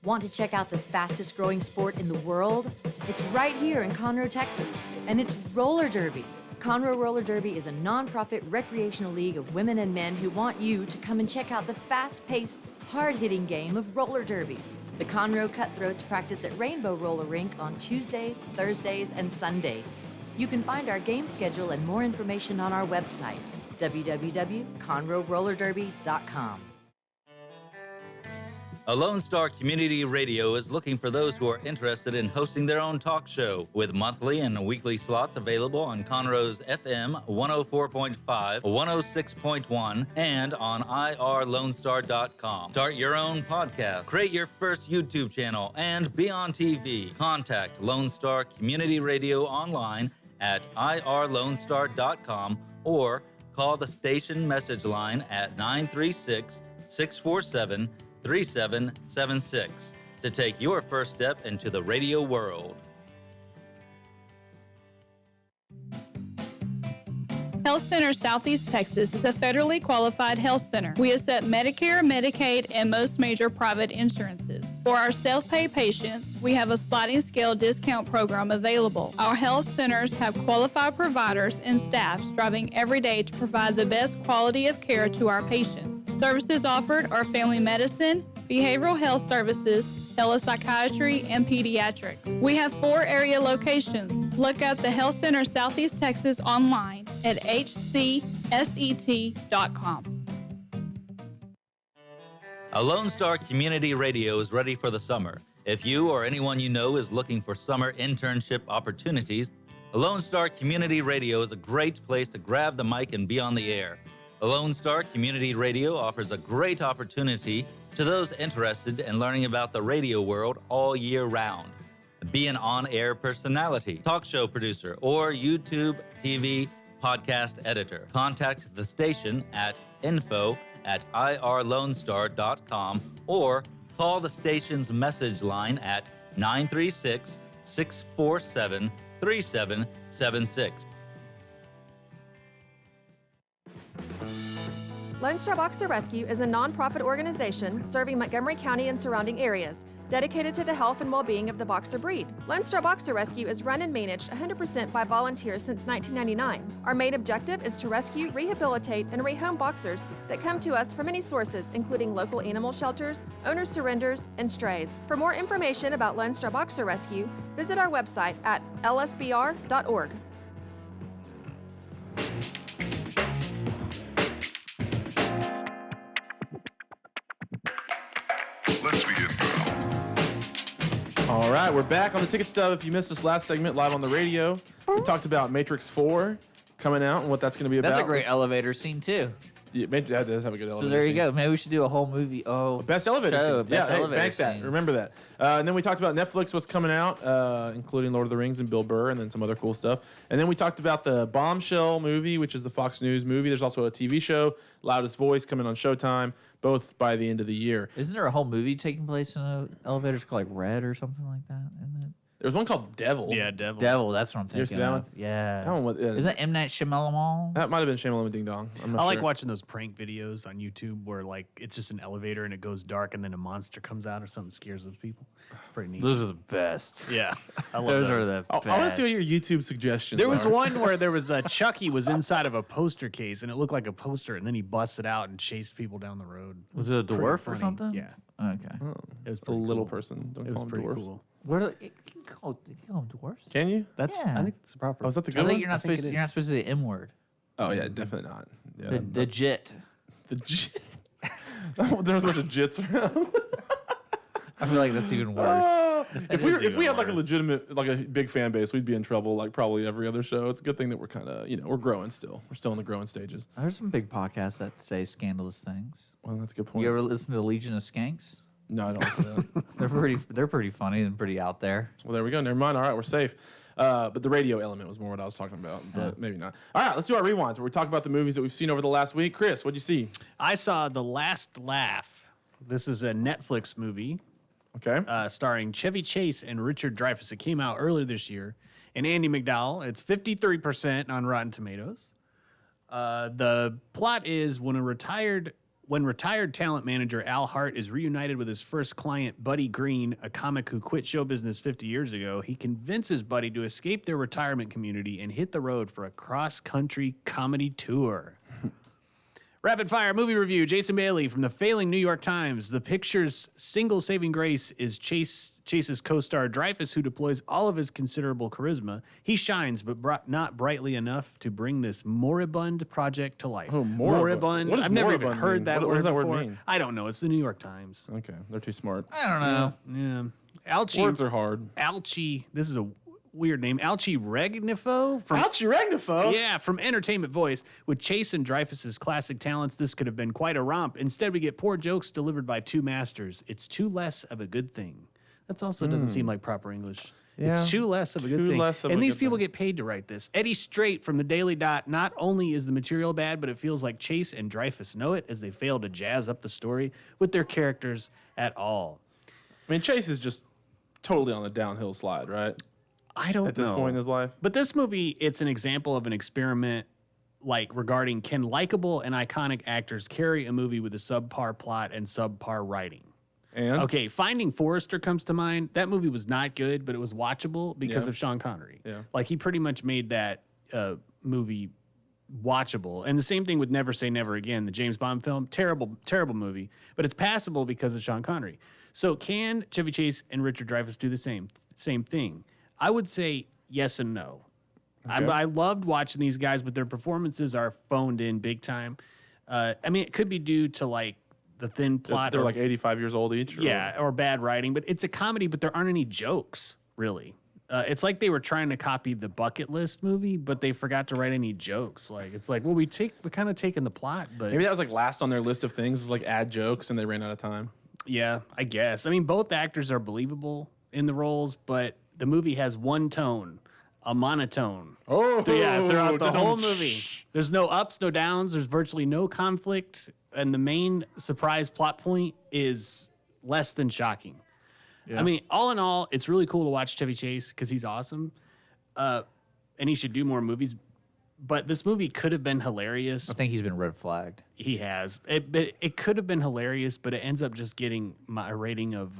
Want to check out the fastest growing sport in the world? It's right here in Conroe, Texas, and it's roller derby. Conroe Roller Derby is a nonprofit recreational league of women and men who want you to come and check out the fast-paced, hard-hitting game of roller derby. The Conroe Cutthroats practice at Rainbow Roller Rink on Tuesdays, Thursdays, and Sundays. You can find our game schedule and more information on our website, www.conroerollerderby.com. A Lone Star Community Radio is looking for those who are interested in hosting their own talk show, with monthly and weekly slots available on Conroe's FM 104.5, 106.1, and on irlonestar.com. Start your own podcast, create your first YouTube channel, and be on TV. Contact Lone Star Community Radio online at irlonestar.com or call the station message line at 936-647-3776 to take your first step into the radio world. Health Center Southeast Texas is a federally qualified health center. We accept Medicare, Medicaid, and most major private insurances. For our self-pay patients, we have a sliding scale discount program available. Our health centers have qualified providers and staff striving every day to provide the best quality of care to our patients. Services offered are family medicine, behavioral health services, telepsychiatry, and pediatrics. We have 4 area locations. Look up the Health Center Southeast Texas online at hcset.com. A Lone Star Community Radio is ready for the summer. If you or anyone you know is looking for summer internship opportunities, a Lone Star Community Radio is a great place to grab the mic and be on the air. A Lone Star Community Radio offers a great opportunity to those interested in learning about the radio world all year round. Be an on-air personality, talk show producer, or YouTube, TV, podcast editor. Contact the station at info@irlonestar.com or call the station's message line at 936-647-3776. Lone Star Boxer Rescue is a nonprofit organization serving Montgomery County and surrounding areas. dedicated to the health and well-being of the boxer breed. Lone Star Boxer Rescue is run and managed 100% by volunteers since 1999. Our main objective is to rescue, rehabilitate, and rehome boxers that come to us from many sources, including local animal shelters, owner surrenders, and strays. For more information about Lone Star Boxer Rescue, visit our website at lsbr.org. Let's begin now. All right, we're back on the Ticket Stub. If you missed this last segment live on the radio, we talked about Matrix 4 coming out and what that's going to be about. That's a great elevator scene too. Yeah, that does have a good elevator. So there you scene. go. Maybe we should do a whole movie. Oh, Best elevator show, scenes. best Yeah, hey, elevator bank that. scene. Remember that. And then we talked about Netflix, what's coming out, including Lord of the Rings and Bill Burr, and then some other cool stuff. And then we talked about the Bombshell movie, which is the Fox News movie. There's also a TV show, Loudest Voice, coming on Showtime, both by the end of the year. Isn't there a whole movie taking place in an elevator? It's called like Red or something like that, isn't it? There's one called Devil. Yeah, Devil. Devil, that's what I'm You ever thinking see that of. one? Yeah. That one was- yeah. Isn't that M. Night Shyamalan? That might have been Shamalama Ding Dong. I'm not I like sure. watching those prank videos on YouTube where like it's just an elevator and it goes dark and then a monster comes out or something scares those people. It's pretty neat. Those are the best. Yeah, I love Those are the I want to best. see what your YouTube suggestions There was are. one where there was Chucky was inside of a poster case and it looked like a poster and then he busted out and chased people down the road. Was it a Pretty dwarf or funny. something? Yeah, Okay. it was A pretty little cool. person. Don't It call was them pretty dwarfs. cool. What are, you can call them dwarfs? Can you? That's Yeah. I think it's the proper. Oh, is that the I good think one? you're not supposed to. You're not supposed to say the M word. Oh, yeah, definitely not. Yeah, The jit. the jit. There's a bunch of jits around. I feel like that's even worse. If we had like a legitimate, like a big fan base, we'd be in trouble like probably every other show. It's a good thing that we're kind of, we're growing still. We're still in the growing stages. There's some big podcasts that say scandalous things. Well, that's a good point. You ever listen to the Legion of Skanks? No, I don't listen to that. They're pretty funny and pretty out there. Well, there we go. Never mind. All right, we're safe. But the radio element was more what I was talking about, but maybe not. All right, let's do our rewinds where we talk about the movies that we've seen over the last week. Chris, what'd you see? I saw The Last Laugh. This is a Netflix movie Okay. starring Chevy Chase and Richard Dreyfuss. It came out earlier this year. And Andy McDowell. It's 53% on Rotten Tomatoes. The plot is when retired talent manager Al Hart is reunited with his first client, Buddy Green, a comic who quit show business 50 years ago, he convinces Buddy to escape their retirement community and hit the road for a cross-country comedy tour. Rapid fire movie review. Jason Bailey from the failing New York Times. The picture's single saving grace is Chase's co-star Dreyfuss, who deploys all of his considerable charisma. He shines, but not brightly enough to bring this moribund project to life. Oh, moribund. What does I've never even moribund heard mean? that What word does that word before. mean? I don't know. It's the New York Times. Okay, they're too smart. I don't know. Yeah. Alchi. Words are hard. Alchi. This is a weird name. Alchi Regnifo from Ouchie Ragnifo. Yeah, from Entertainment Voice. With Chase and Dreyfuss's classic talents, this could have been quite a romp. Instead, we get poor jokes delivered by two masters. It's too less of a good thing. That also doesn't seem like proper English. Yeah. It's too less of a good Too thing. less of and a these good people thing. get paid to write this. Eddie Strait from the Daily Dot. Not only is the material bad, but it feels like Chase and Dreyfuss know it as they fail to jazz up the story with their characters at all. I mean, Chase is just totally on the downhill slide, right? I don't know. At this point in his life. But this movie, it's an example of an experiment like regarding can likable and iconic actors carry a movie with a subpar plot and subpar writing. And Okay, Finding Forrester comes to mind. That movie was not good, but it was watchable because Yeah. of Sean Connery. Yeah. Like he pretty much made that movie watchable. And the same thing with Never Say Never Again, the James Bond film. Terrible, terrible movie, but it's passable because of Sean Connery. So can Chevy Chase and Richard Dreyfuss do the same thing? I would say yes and no. I loved watching these guys, but their performances are phoned in big time. I mean, it could be due to like the thin plot. they're or- like 85 years old each. Or yeah, or bad writing, but it's a comedy, but there aren't any jokes, really. It's like they were trying to copy the Bucket List movie, but they forgot to write any jokes. Like it's like, well, we're kind of taking the plot, but Maybe that was like last on their list of things was like add jokes and they ran out of time. yeah, I guess. I mean, both actors are believable in the roles, but the movie has one tone, a monotone. Oh, Throughout the whole movie. There's no ups, no downs. There's virtually no conflict. And the main surprise plot point is less than shocking. I mean, all in all, it's really cool to watch Chevy Chase because he's awesome. And he should do more movies. But this movie could have been hilarious. I think he's been red flagged. He has. It could have been hilarious, but it ends up just getting my rating of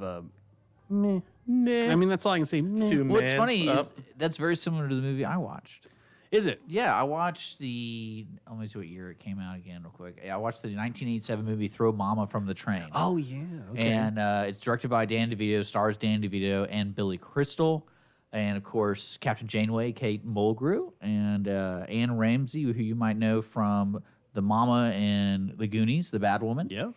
Meh. I mean, that's all I can say. Meh. Two What's mans funny up. is that's very similar to the movie I watched. Is it? Yeah, I watched let me see what year it came out again real quick. I watched the 1987 movie Throw Mama from the Train. Oh, yeah. Okay. And it's directed by Dan DeVito, stars Dan DeVito and Billy Crystal. And, of course, Captain Janeway, Kate Mulgrew, and Anne Ramsey, who you might know from the mama in The Goonies, the bad woman. yeah.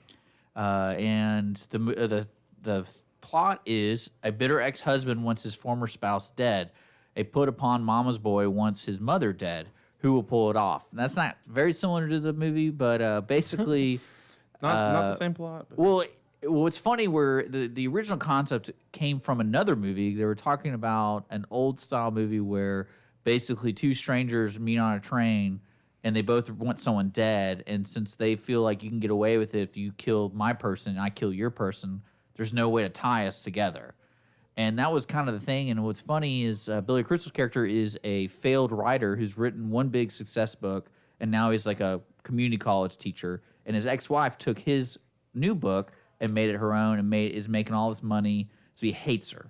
And the plot is a bitter ex-husband wants his former spouse dead. A put upon mama's boy wants his mother dead. Who will pull it off? And that's not very similar to the movie, but basically... Not the same plot. But. Well, what's funny where the original concept came from another movie. They were talking about an old style movie where basically two strangers meet on a train and they both want someone dead. And since they feel like you can get away with it if you kill my person and I kill your person, there's no way to tie us together. And that was kind of the thing. And what's funny is Billy Crystal's character is a failed writer who's written one big success book, and now he's like a community college teacher. And his ex-wife took his new book and made it her own and is making all this money, so he hates her.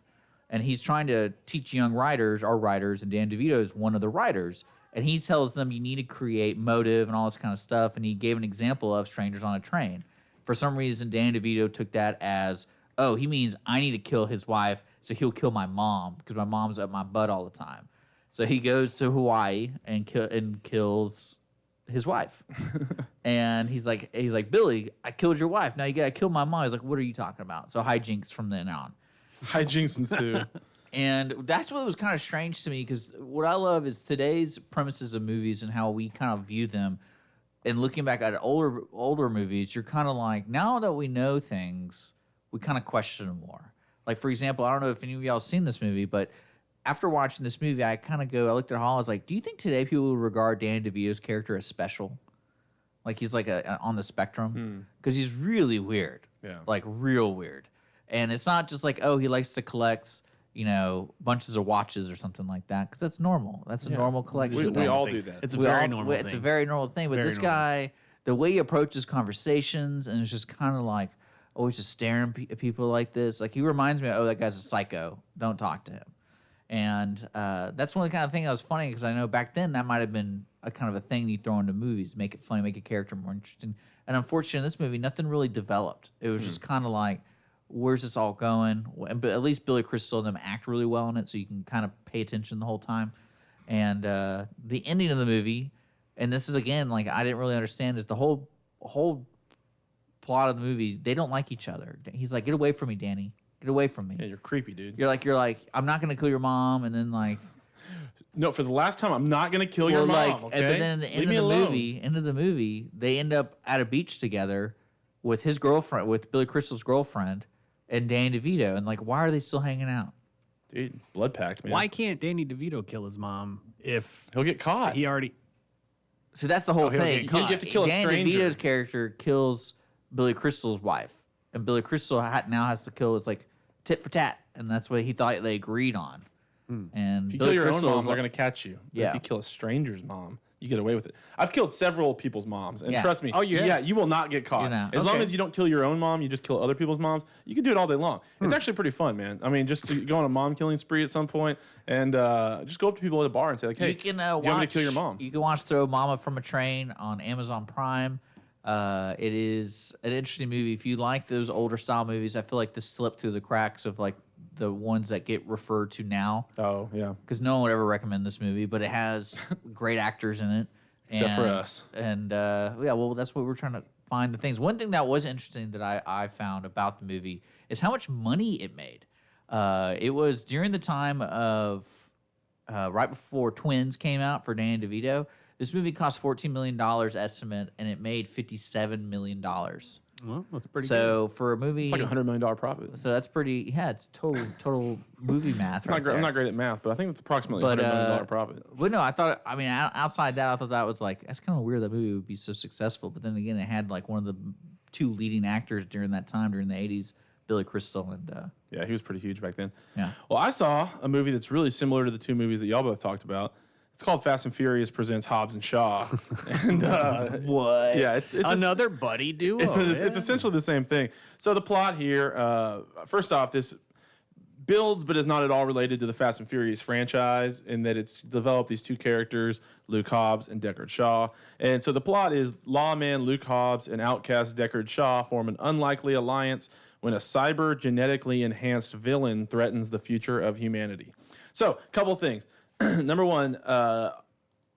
And he's trying to teach young writers, our writers, and Dan DeVito is one of the writers. And he tells them you need to create motive and all this kind of stuff. And he gave an example of Strangers on a Train. For some reason, Dan DeVito took that as, oh, he means I need to kill his wife, so he'll kill my mom because my mom's up my butt all the time. So he goes to Hawaii and kills his wife. And he's like, Billy, I killed your wife. Now you gotta kill my mom. He's like, what are you talking about? So hijinks from then on. Hijinks ensue. And that's what was kind of strange to me because what I love is today's premises of movies and how we kind of view them. And looking back at older movies, you're kind of like, now that we know things, we kind of question them more. Like, for example, I don't know if any of y'all have seen this movie, but after watching this movie, I looked at Hall, I was like, do you think today people would regard Dan DeVito's character as special? Like he's like on the spectrum? Because he's really weird. Yeah. Like real weird. And it's not just like, oh, he likes to collect, bunches of watches or something like that. Because that's normal. That's a normal collection. We all do that. It's a very normal thing. It's a very normal thing. But Very this normal. guy, the way he approaches conversations and it's just kind of like always just staring at people like this. Like he reminds me of, oh, that guy's a psycho. Don't talk to him. And that's one of the kind of thing that was funny because I know back then that might have been a kind of a thing you throw into movies, make it funny, make a character more interesting. And unfortunately, in this movie, nothing really developed. It was just kind of like, where's this all going? But at least Billy Crystal and them act really well in it, so you can kind of pay attention the whole time. And the ending of the movie, and this is again like I didn't really understand, is the whole plot of the movie. They don't like each other. He's like, "Get away from me, Danny. Get away from me." Yeah, you're creepy, dude. You're like, I'm not gonna kill your mom, and then like, No, for the last time, I'm not gonna kill your mom. like, Okay? but then at the Leave me alone. end of the movie, they end up at a beach together with his girlfriend, with Billy Crystal's girlfriend, and Danny DeVito, and like, why are they still hanging out? Dude, blood pact, man. Why can't Danny DeVito kill his mom if He'll get caught. he already... So that's the whole he'll thing. get caught. You have to kill a Danny stranger. DeVito's character kills Billy Crystal's wife, and Billy Crystal now has to kill. It's like tit for tat, and that's what he thought they agreed on. And If you Billy kill your own Crystal mom, is they're like- going to catch you. But Yeah. if you kill a stranger's mom, you get away with it. I've killed several people's moms, and Yeah. trust me, Oh, you have? yeah, you will not get caught. You know. As long Okay. as you don't kill your own mom, you just kill other people's moms, you can do it all day long. It's actually pretty fun, man. I mean, just to go on a mom killing spree at some point and just go up to people at a bar and say, like, hey, you can do you want me to kill your mom? You can watch Throw Mama from a Train on Amazon Prime. It is an interesting movie. If you like those older style movies, I feel like this slipped through the cracks of like the ones that get referred to now. Oh, yeah. Because no one would ever recommend this movie, but it has great actors in it. Except for us. And yeah, well, that's what we're trying to find the things. One thing that was interesting that I found about the movie is how much money it made. It was during the time of right before Twins came out for Danny DeVito. This movie cost $14 million estimate, and it made $57 million. Well, that's pretty good. So for a movie, It's like a $100 million profit. so that's pretty. Yeah, it's total movie math. Right I'm not there. great at math, but I think it's approximately But, $100 million profit. But no, I thought. I mean, outside that, I thought that was like that's kind of weird that movie would be so successful. But then again, it had like one of the two leading actors during that time during the '80s, Billy Crystal, and Yeah, he was pretty huge back then. yeah. Well, I saw a movie that's really similar to the two movies that y'all both talked about. It's called Fast and Furious Presents Hobbs and Shaw. And What? yeah, it's Another buddy duo. It's essentially the same thing. So the plot here, first off, this builds, but is not at all related to the Fast and Furious franchise, in that it's developed these two characters, Luke Hobbs and Deckard Shaw. And so the plot is lawman Luke Hobbs and outcast Deckard Shaw form an unlikely alliance when a cyber genetically enhanced villain threatens the future of humanity. So, a couple things. Number one,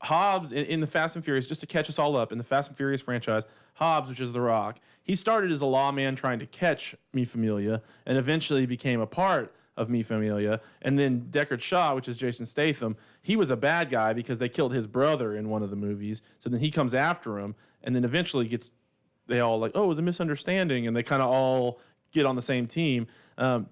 Hobbs in the Fast and Furious, just to catch us all up, in the Fast and Furious franchise, Hobbs, which is The Rock, he started as a lawman trying to catch Mi Familia and eventually became a part of Mi Familia. And then Deckard Shaw, which is Jason Statham, he was a bad guy because they killed his brother in one of the movies. So then he comes after him and then eventually they all like, oh, it was a misunderstanding. And they kind of all get on the same team. And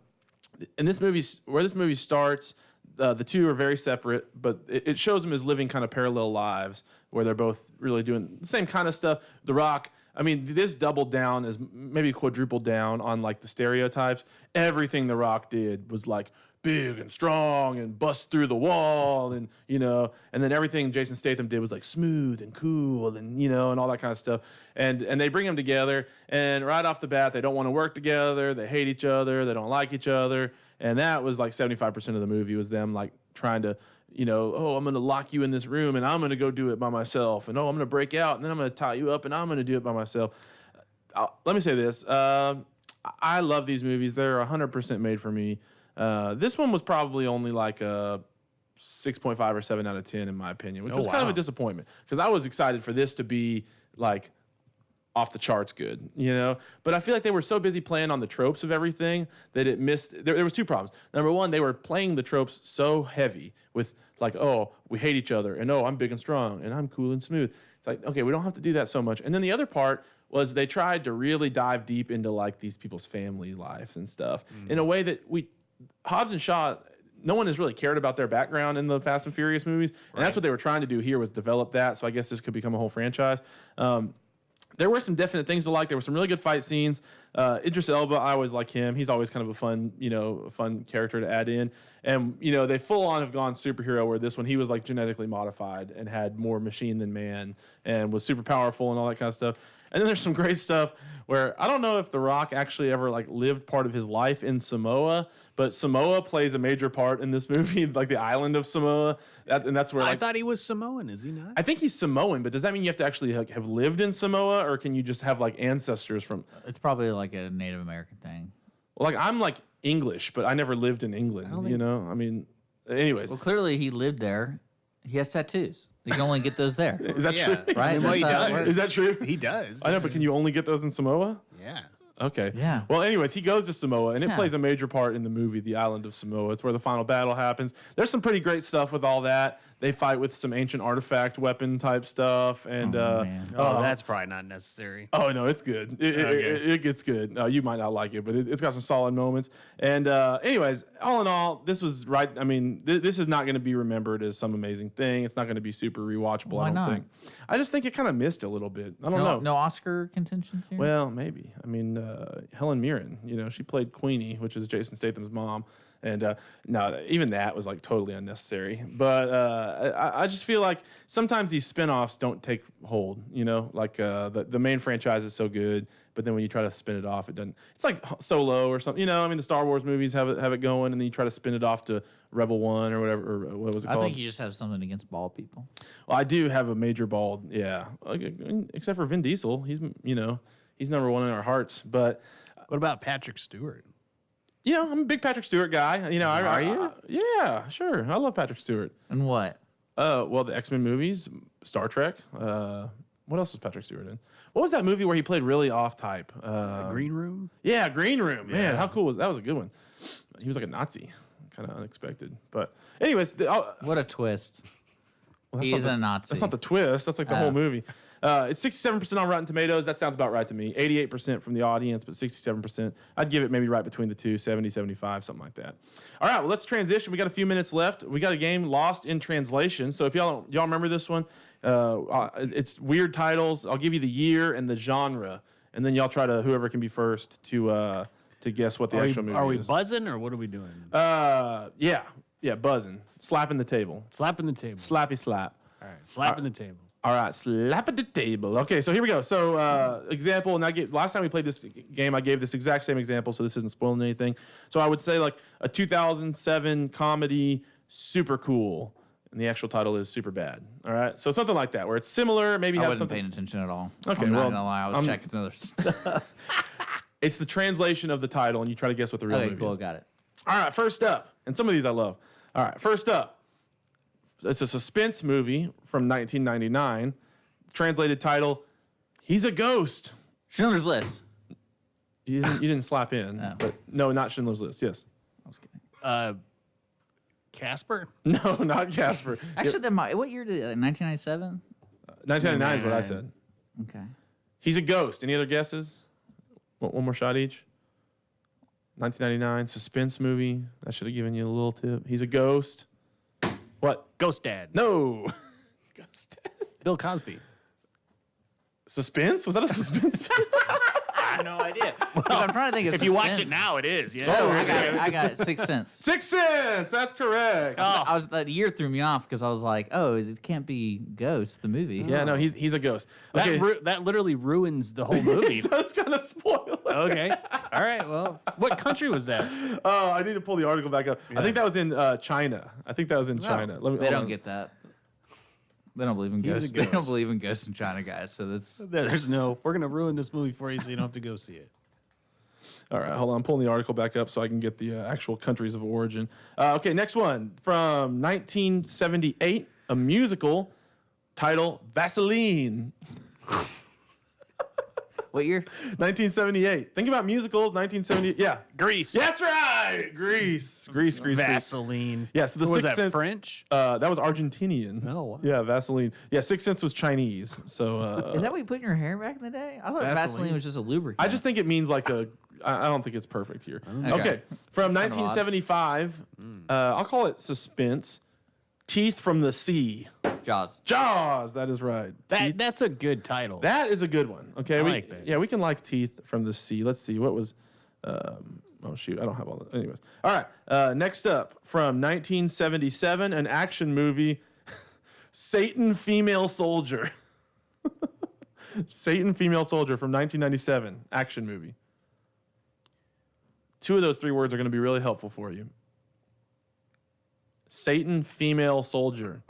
this movie, where this movie starts, the two are very separate, but it shows them as living kind of parallel lives where they're both really doing the same kind of stuff. The Rock, I mean, this doubled down, as maybe quadrupled down on like the stereotypes. Everything The Rock did was like big and strong and bust through the wall, and and then everything Jason Statham did was like smooth and cool, and and all that kind of stuff. And they bring them together, and right off the bat, they don't want to work together. They hate each other. They don't like each other. And that was like 75% of the movie was them like trying to, oh, I'm going to lock you in this room and I'm going to go do it by myself. And, oh, I'm going to break out and then I'm going to tie you up and I'm going to do it by myself. Let me say this. I love these movies. They're 100% made for me. This one was probably only like a 6.5 or 7 out of 10 in my opinion, which was kind of a disappointment because I was excited for this to be like off the charts good, But I feel like they were so busy playing on the tropes of everything that it missed. There was two problems. Number one, they were playing the tropes so heavy with like, oh, we hate each other, and oh, I'm big and strong, and I'm cool and smooth. It's like, okay, we don't have to do that so much. And then the other part was they tried to really dive deep into like these people's family lives and stuff in a way that Hobbs and Shaw, no one has really cared about their background in the Fast and Furious movies, and that's what they were trying to do here was develop that. So I guess this could become a whole franchise. There were some definite things to like. There were some really good fight scenes. Idris Elba, I always like him. He's always kind of a fun character to add in. And, they full on have gone superhero where this one, he was like genetically modified and had more machine than man and was super powerful and all that kind of stuff. And then there's some great stuff where I don't know if The Rock actually ever like lived part of his life in Samoa, but Samoa plays a major part in this movie, like the island of Samoa. And that's where I thought he was Samoan, is he not? I think he's Samoan, but does that mean you have to actually have lived in Samoa, or can you just have like ancestors from? It's probably like a Native American thing. Well, like I'm like English, but I never lived in England. I mean, anyways. Well, clearly he lived there. He has tattoos. You can only get those there. Is that true? Right? Well, he does. Is that true? He does. I know, but can you only get those in Samoa? Yeah. Okay. Yeah. Well, anyways, he goes to Samoa, and it plays a major part in the movie, The Island of Samoa. It's where the final battle happens. There's some pretty great stuff with all that. They fight with some ancient artifact weapon type stuff, and that's probably not necessary. Oh no, it's good. It gets good. You might not like it, but it's got some solid moments. And anyways, all in all, this was right. I mean, this is not going to be remembered as some amazing thing. It's not going to be super rewatchable. Why I don't not? think. I just think it kind of missed a little bit. I don't know. No Oscar contention here? Well, maybe. I mean, Helen Mirren. She played Queenie, which is Jason Statham's mom. And no, even that was like totally unnecessary. But I just feel like sometimes these spinoffs don't take hold. Like the main franchise is so good, but then when you try to spin it off, it doesn't. It's like Solo or something. I mean, the Star Wars movies have it going, and then you try to spin it off to Rebel One or whatever. Or what was it called? I think you just have something against bald people. Well, I do have a major bald. Yeah, except for Vin Diesel. He's he's number one in our hearts. But what about Patrick Stewart? I'm a big Patrick Stewart guy. Are you? Yeah, sure. I love Patrick Stewart. And what? Well, the X-Men movies, Star Trek. What else was Patrick Stewart in? What was that movie where he played really off type? Green Room? Yeah, Green Room. Man, how cool was that? That was a good one. He was like a Nazi, kind of unexpected. But anyways, what a twist. He's a Nazi. That's not the twist. That's like the whole movie. It's 67% on Rotten Tomatoes. That sounds about right to me. 88% from the audience, but 67%. I'd give it maybe right between the two, 70, 75, something like that. All right, well, let's transition. We got a few minutes left. We got a game, Lost in Translation. So if y'all remember this one, it's weird titles. I'll give you the year and the genre, and then y'all try to, whoever can be first, to guess what the actual movie is. Are we buzzing, or what are we doing? Yeah, buzzing. Slapping the table. Slapping the table. Slappy slap. All right, slapping the table. All right, slap at the table. Okay, so here we go. So example, and last time we played this game, I gave this exact same example, so this isn't spoiling anything. So I would say like a 2007 comedy, super cool, and the actual title is super bad. All right, so something like that, where it's similar, maybe I have wasn't something. paying attention at all. Okay, I'm not well, gonna lie, I was checking some other stuff. It's the translation of the title, and you try to guess what the real Okay, movie cool, is. got it. All right, first up, and some of these I love. All right, first up, it's a suspense movie from 1999. Translated title, He's a Ghost. Schindler's List. You didn't slap in, Oh. but no, not Schindler's List. Yes. I was kidding. Casper? No, not Casper. Actually, what year did 1997? 1999 is what I said. Okay. He's a Ghost. Any other guesses? One more shot each. 1999 suspense movie. I should have given you a little tip. He's a ghost. What? Ghost Dad. No. Ghost. Bill Cosby. Suspense? Was that a suspense? I have no idea. I'm trying to think of If you watch it suspense. now, it is. Yeah. Oh, I got it. Sixth Sense. Sixth Sense. That's correct. The year threw me off because I was like, oh, it can't be Ghost, the movie. Yeah, no, he's a ghost. Okay. That literally ruins the whole movie. It does kind of spoil it. Okay. All right. Well, what country was that? Oh, I need to pull the article back up. I think that was in China. China. They hold don't on. get that. They don't believe in He's a ghosts. They don't ghost. believe in ghosts in China, guys. So that's There's no. We're gonna ruin this movie for you, so you don't have to go see it. All right, hold on. I'm pulling the article back up so I can get the actual countries of origin. Okay, next one from 1978, a musical title Vaseline. what year? 1978. Think about musicals. 1978. Yeah, Grease. that's right. Grease. Grease. Vaseline. Yeah. So the Was Sixth that Sense. French? That was Argentinian. Oh, wow. Yeah, Vaseline. Yeah, Sixth Sense was Chinese. So Is that what you put in your hair back in the day? I thought Vaseline. Vaseline was just a lubricant. I just think it means like a. I don't think it's perfect here. Okay. Okay, from Kind of odd. 1975, I'll call it suspense. Teeth from the Sea. Jaws. Jaws. That is right. Teeth. That's a good title. That is a good one. Okay, I we, like that. Yeah, we can like Teeth from the Sea. Let's see what was. Oh shoot, I don't have all the. Anyways, all right. Next up, from 1977, an action movie, Satan Female Soldier. Satan Female Soldier from 1997, action movie. Two of those three words are going to be really helpful for you. Satan Female Soldier.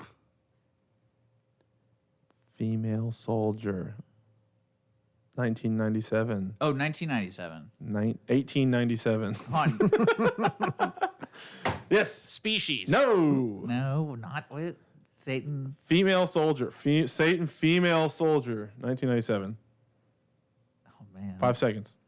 Female Soldier. 1997. Oh, 1997. 1897. Come on. Yes. Species. No. No, not with Satan. Female Soldier. Satan Female Soldier. 1997. Oh man. 5 seconds.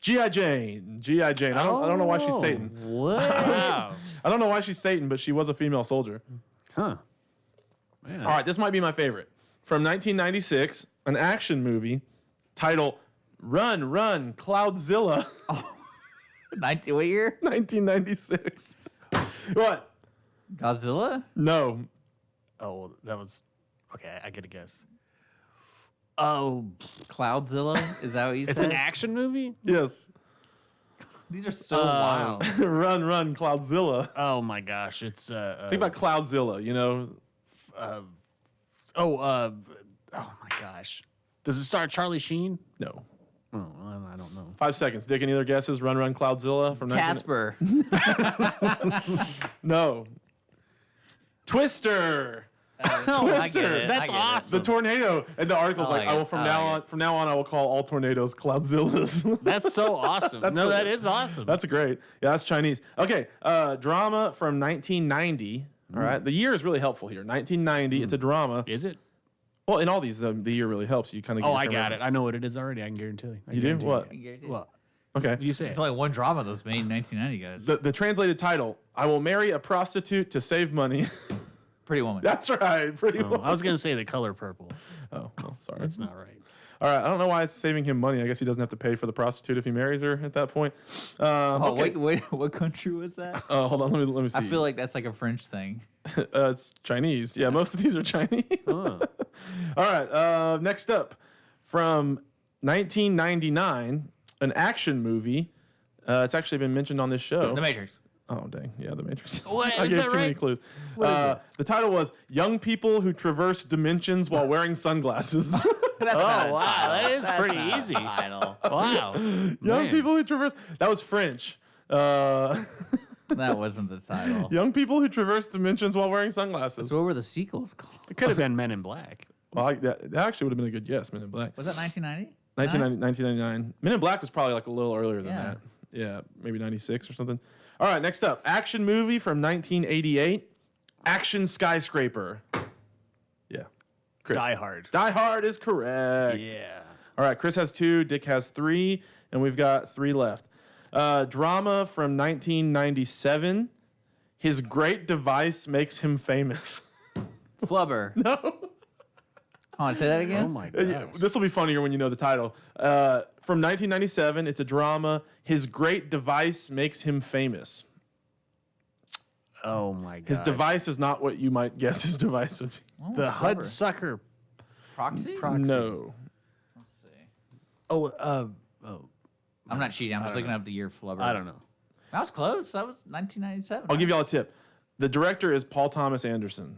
G.I. Jane. G.I. Jane. I don't know why she's Satan. What? Wow. I don't know why she's Satan, but she was a female soldier. Huh. Man, All right, this might be my favorite. From 1996, an action movie titled Run, Run, Cloudzilla. 19, what year? 1996. What? Godzilla? No. Oh, well, that was okay. I get a guess. Oh, Cloudzilla? Is that what you said? it's an action movie. Yes. These are so wild. Run, Run, Cloudzilla. Oh my gosh, it's Think about Cloudzilla, you know? oh my gosh. Does it start Charlie Sheen? No. Oh, I don't know. 5 seconds. Dick, any other guesses? Run, Run, Cloudzilla from 19... Casper. No. Twister. Oh, I get it. That's I get awesome. The tornado. And the article's I like, like I will it. from I now like on. From now on, I will call all tornadoes Cloudzillas. That's so awesome. That's No, so- that is awesome. That's great. Yeah, that's Chinese. Okay, drama from 1990. All right, the year is really helpful here. 1990. It's a drama. Is it? Well, in all these, the year really helps. You kind of. Oh, I got it. I know what it is already. I can guarantee you. I You do guarantee what? you. What? Okay. You say There's it. only one drama that was made in 1990, guys. The translated title: I will marry a prostitute to save money. Pretty Woman. That's right. Pretty. Oh, Woman. I was gonna say The Color Purple. Oh, sorry. That's not right. All right. I don't know why it's saving him money. I guess he doesn't have to pay for the prostitute if he marries her at that point. Oh, Okay. wait, what country was that? Hold on. Let me see. I feel like that's like a French thing. It's Chinese. Yeah, most of these are Chinese. Huh. All right. Next up, from 1999, an action movie. It's actually been mentioned on this show. The Matrix. Oh, dang. Yeah, The Matrix. What? I Is gave that too many right? clues. The title was Young People Who Traverse Dimensions While Wearing Sunglasses. That's not a wow, title. that is That's pretty not a easy. title. Wow. Young Man. People Who Traverse. That was French. That wasn't the title. Young People Who Traverse Dimensions While Wearing Sunglasses. So what were the sequels called? It could have been Men in Black. Well, that actually would have been a good guess, Men in Black. Was that 1990? 1999. Men in Black was probably like a little earlier than Yeah. that. Yeah, maybe 96 or something. All right, next up. Action movie from 1988. Action Skyscraper. Yeah. Chris. Die Hard. Die Hard is correct. Yeah. All right, Chris has 2, Dick has 3, and we've got 3 left. Drama from 1997. His great device makes him famous. Flubber. No. Come on, say that again. Oh my god. This will be funnier when you know the title. From 1997, it's a drama. His great device makes him famous. Oh my god. His device is not what you might guess his device would be. Oh, The Flubber. Hudsucker. Proxy? No. Let's see. Oh, I'm not cheating. I'm just looking up the year Flubber. I don't know. That was close. That was 1997. I'll give y'all a tip. The director is Paul Thomas Anderson.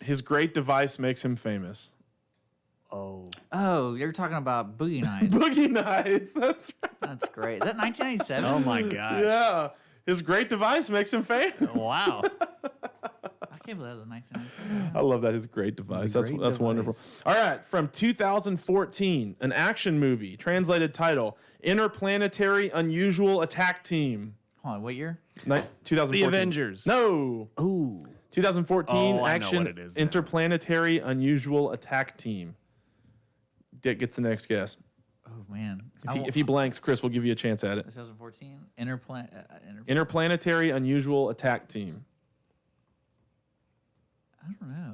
His great device makes him famous. Oh. Oh, you're talking about Boogie Nights. Boogie Nights. That's right. That's great. Is that 1997? Oh my gosh. Yeah. His great device makes him famous. Wow. I can't believe that was 1997. I love that. His great device. That's great wonderful. All right. From 2014, an action movie. Translated title: Interplanetary Unusual Attack Team. Hold on, what year? 2014. The Avengers. No. Ooh. 2014 Oh, I know action what it is now. Interplanetary Unusual Attack Team. Dick gets the next guess. Oh man. If he blanks, Chris will give you a chance at it. 2014 Interplanetary Unusual Attack Team. I don't know.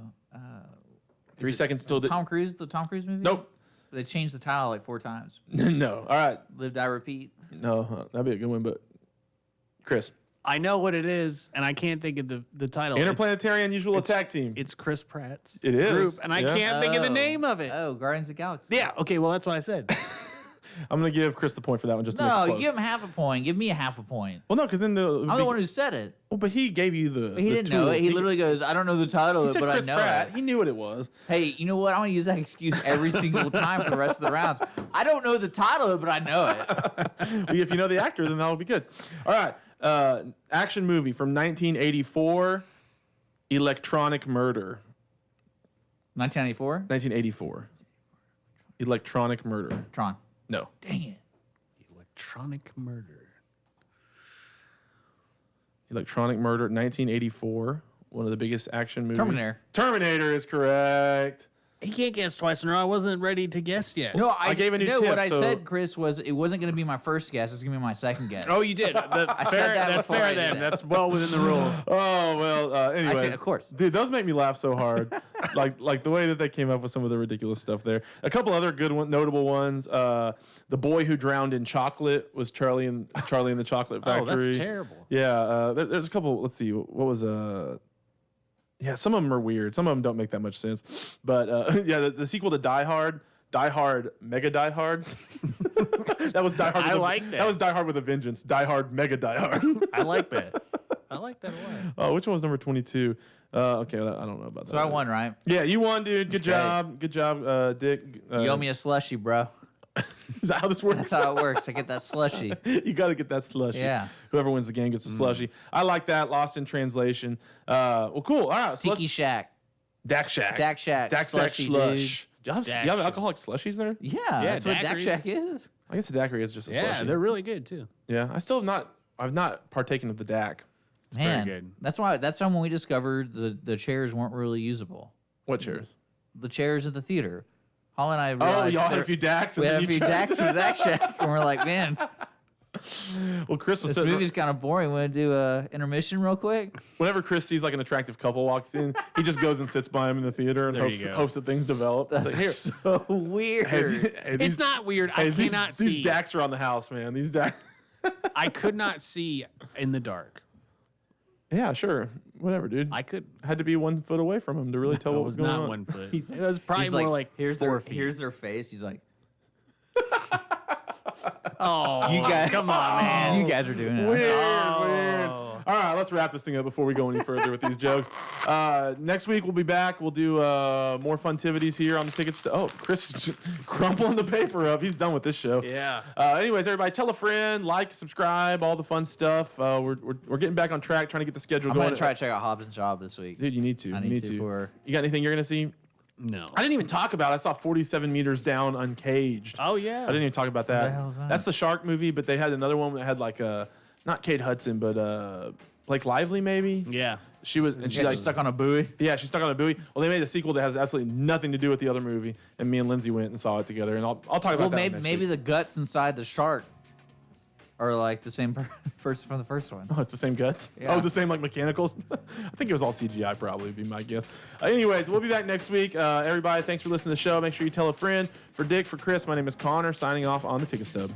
3 seconds till. Tom Cruise, the Tom Cruise movie? Nope. They changed the title like 4 times. No. All right. Live, Die, Repeat. No, that'd be a good one, but Chris. I know what it is, and I can't think of the title. Interplanetary Unusual it's- Attack Team. It's Chris Pratt's It is, group, and I yeah. can't think of the Oh. name of it. Oh, Guardians of the Galaxy. Yeah. Okay. Well, that's what I said. I'm gonna give Chris the point for that one just to make it No, close. give him half a point. Give me a half a point. Well, no, because then I'm the one who said it. Well, but he gave you the. But he didn't know it. He literally goes, I don't know the title, He said but Chris I know Pratt. it. He knew what it was. Hey, you know what? I'm going to use that excuse every single time for the rest of the rounds. I don't know the title, but I know it. Well, if you know the actor, then that'll be good. All right. Action movie from 1984. Electronic Murder. 1994? 1984. Electronic Murder. Tron. No. Dang it. Electronic Murder. Electronic Murder. 1984. One of the biggest action movies. Terminator. Terminator is correct. He can't guess twice in a row. I wasn't ready to guess yet. No, I gave a new no, tip, what I so- said, Chris, was it wasn't going to be my first guess. It was going to be my second guess. Oh, you did. said that That's before I fair did then. it. That's well within the rules. Oh well. Anyways, of course. dude, those make me laugh so hard. like the way that they came up with some of the ridiculous stuff there. A couple other good notable ones. The Boy Who Drowned in Chocolate was Charlie and the Chocolate Oh, Factory. that's terrible. Yeah. There's a couple. Let's see. What was Yeah, some of them are weird. Some of them don't make that much sense. But yeah, the sequel to Die Hard. Die Hard, Mega Die Hard. That was Die Hard. I like that. That was Die Hard with a Vengeance. Die Hard, Mega Die Hard. I like that. I like that a lot. Oh, which one was number 22? Okay, I don't know about that. So I won, right? Yeah, you won, dude. Good job. Good job, Dick. You owe me a slushie, bro. Is that how this works? That's how it works. I get that slushie. You got to get that slushy. Yeah. Whoever wins the game gets a slushy. I like that. Lost in translation. Well, cool. All right. So Tiki Shack. Dak Shack. Dak Shack. Dak Shack Slushie, slush. Do you have Dak Shack. alcoholic slushies there? Yeah, Yeah, that's what Dak daiquiris. Shack is. I guess the daiquiri is just a Yeah, slushy. they're really good too. Yeah, I still have not. I've not partaken of the Dak. Man, good. that's why when we discovered the chairs weren't really usable. What chairs? The chairs at the theater. Holly and I Oh, realized y'all had there- a few Daks. And we then had a you few tried- Dak from Dak Shack, and we're like, man, Well, Chris was this sitting. movie's kind of boring. Want to do a intermission real quick? Whenever Chris sees like an attractive couple walk in, he just goes and sits by him in the theater and There you hopes, go. hopes that things develop. It's like, here, So weird. hey, these, It's not weird. hey, I these, cannot these see. Daks are on the house, man. These Daks. I could not see in the dark. Yeah, sure. Whatever, dude. I could. had to be 1 foot away from him to really tell It what was was going not on. 1 foot. It was probably He's more like here's 4 their feet. here's their face. He's like, Oh, You guys, come on, man. You guys are doing it. Weird. Oh. All right, let's wrap this thing up before we go any further with these jokes. Next week we'll be back. We'll do more funtivities here on the tickets. Oh, Chris is crumpling the paper up. He's done with this show. Yeah. Anyways, everybody, tell a friend, like, subscribe, all the fun stuff. We're getting back on track, trying to get the schedule I'm going. gonna try to check out Hobbs and Shaw this week. Dude, you need to. I You need to for- You got anything you're gonna see? No. I didn't even talk about it. I saw 47 meters down uncaged. Oh, yeah. I didn't even talk about the that. hell is that? That's the shark movie, but they had another one that had like not Kate Hudson, but Blake Lively maybe. Yeah. She was, and she She's like stuck on a buoy. Yeah, she's stuck on a buoy. Well, they made a sequel that has absolutely nothing to do with the other movie, and me and Lindsay went and saw it together. And I'll talk about Well, that. maybe the guts inside the shark are like the same person from the first one. Oh, it's the same guts. Yeah. Oh, it's the same like mechanicals. I think it was all CGI. Probably would be my guess. Anyways, we'll be back next week. Everybody, thanks for listening to the show. Make sure you tell a friend. For Dick, for Chris, my name is Connor. Signing off on the Ticket Stub.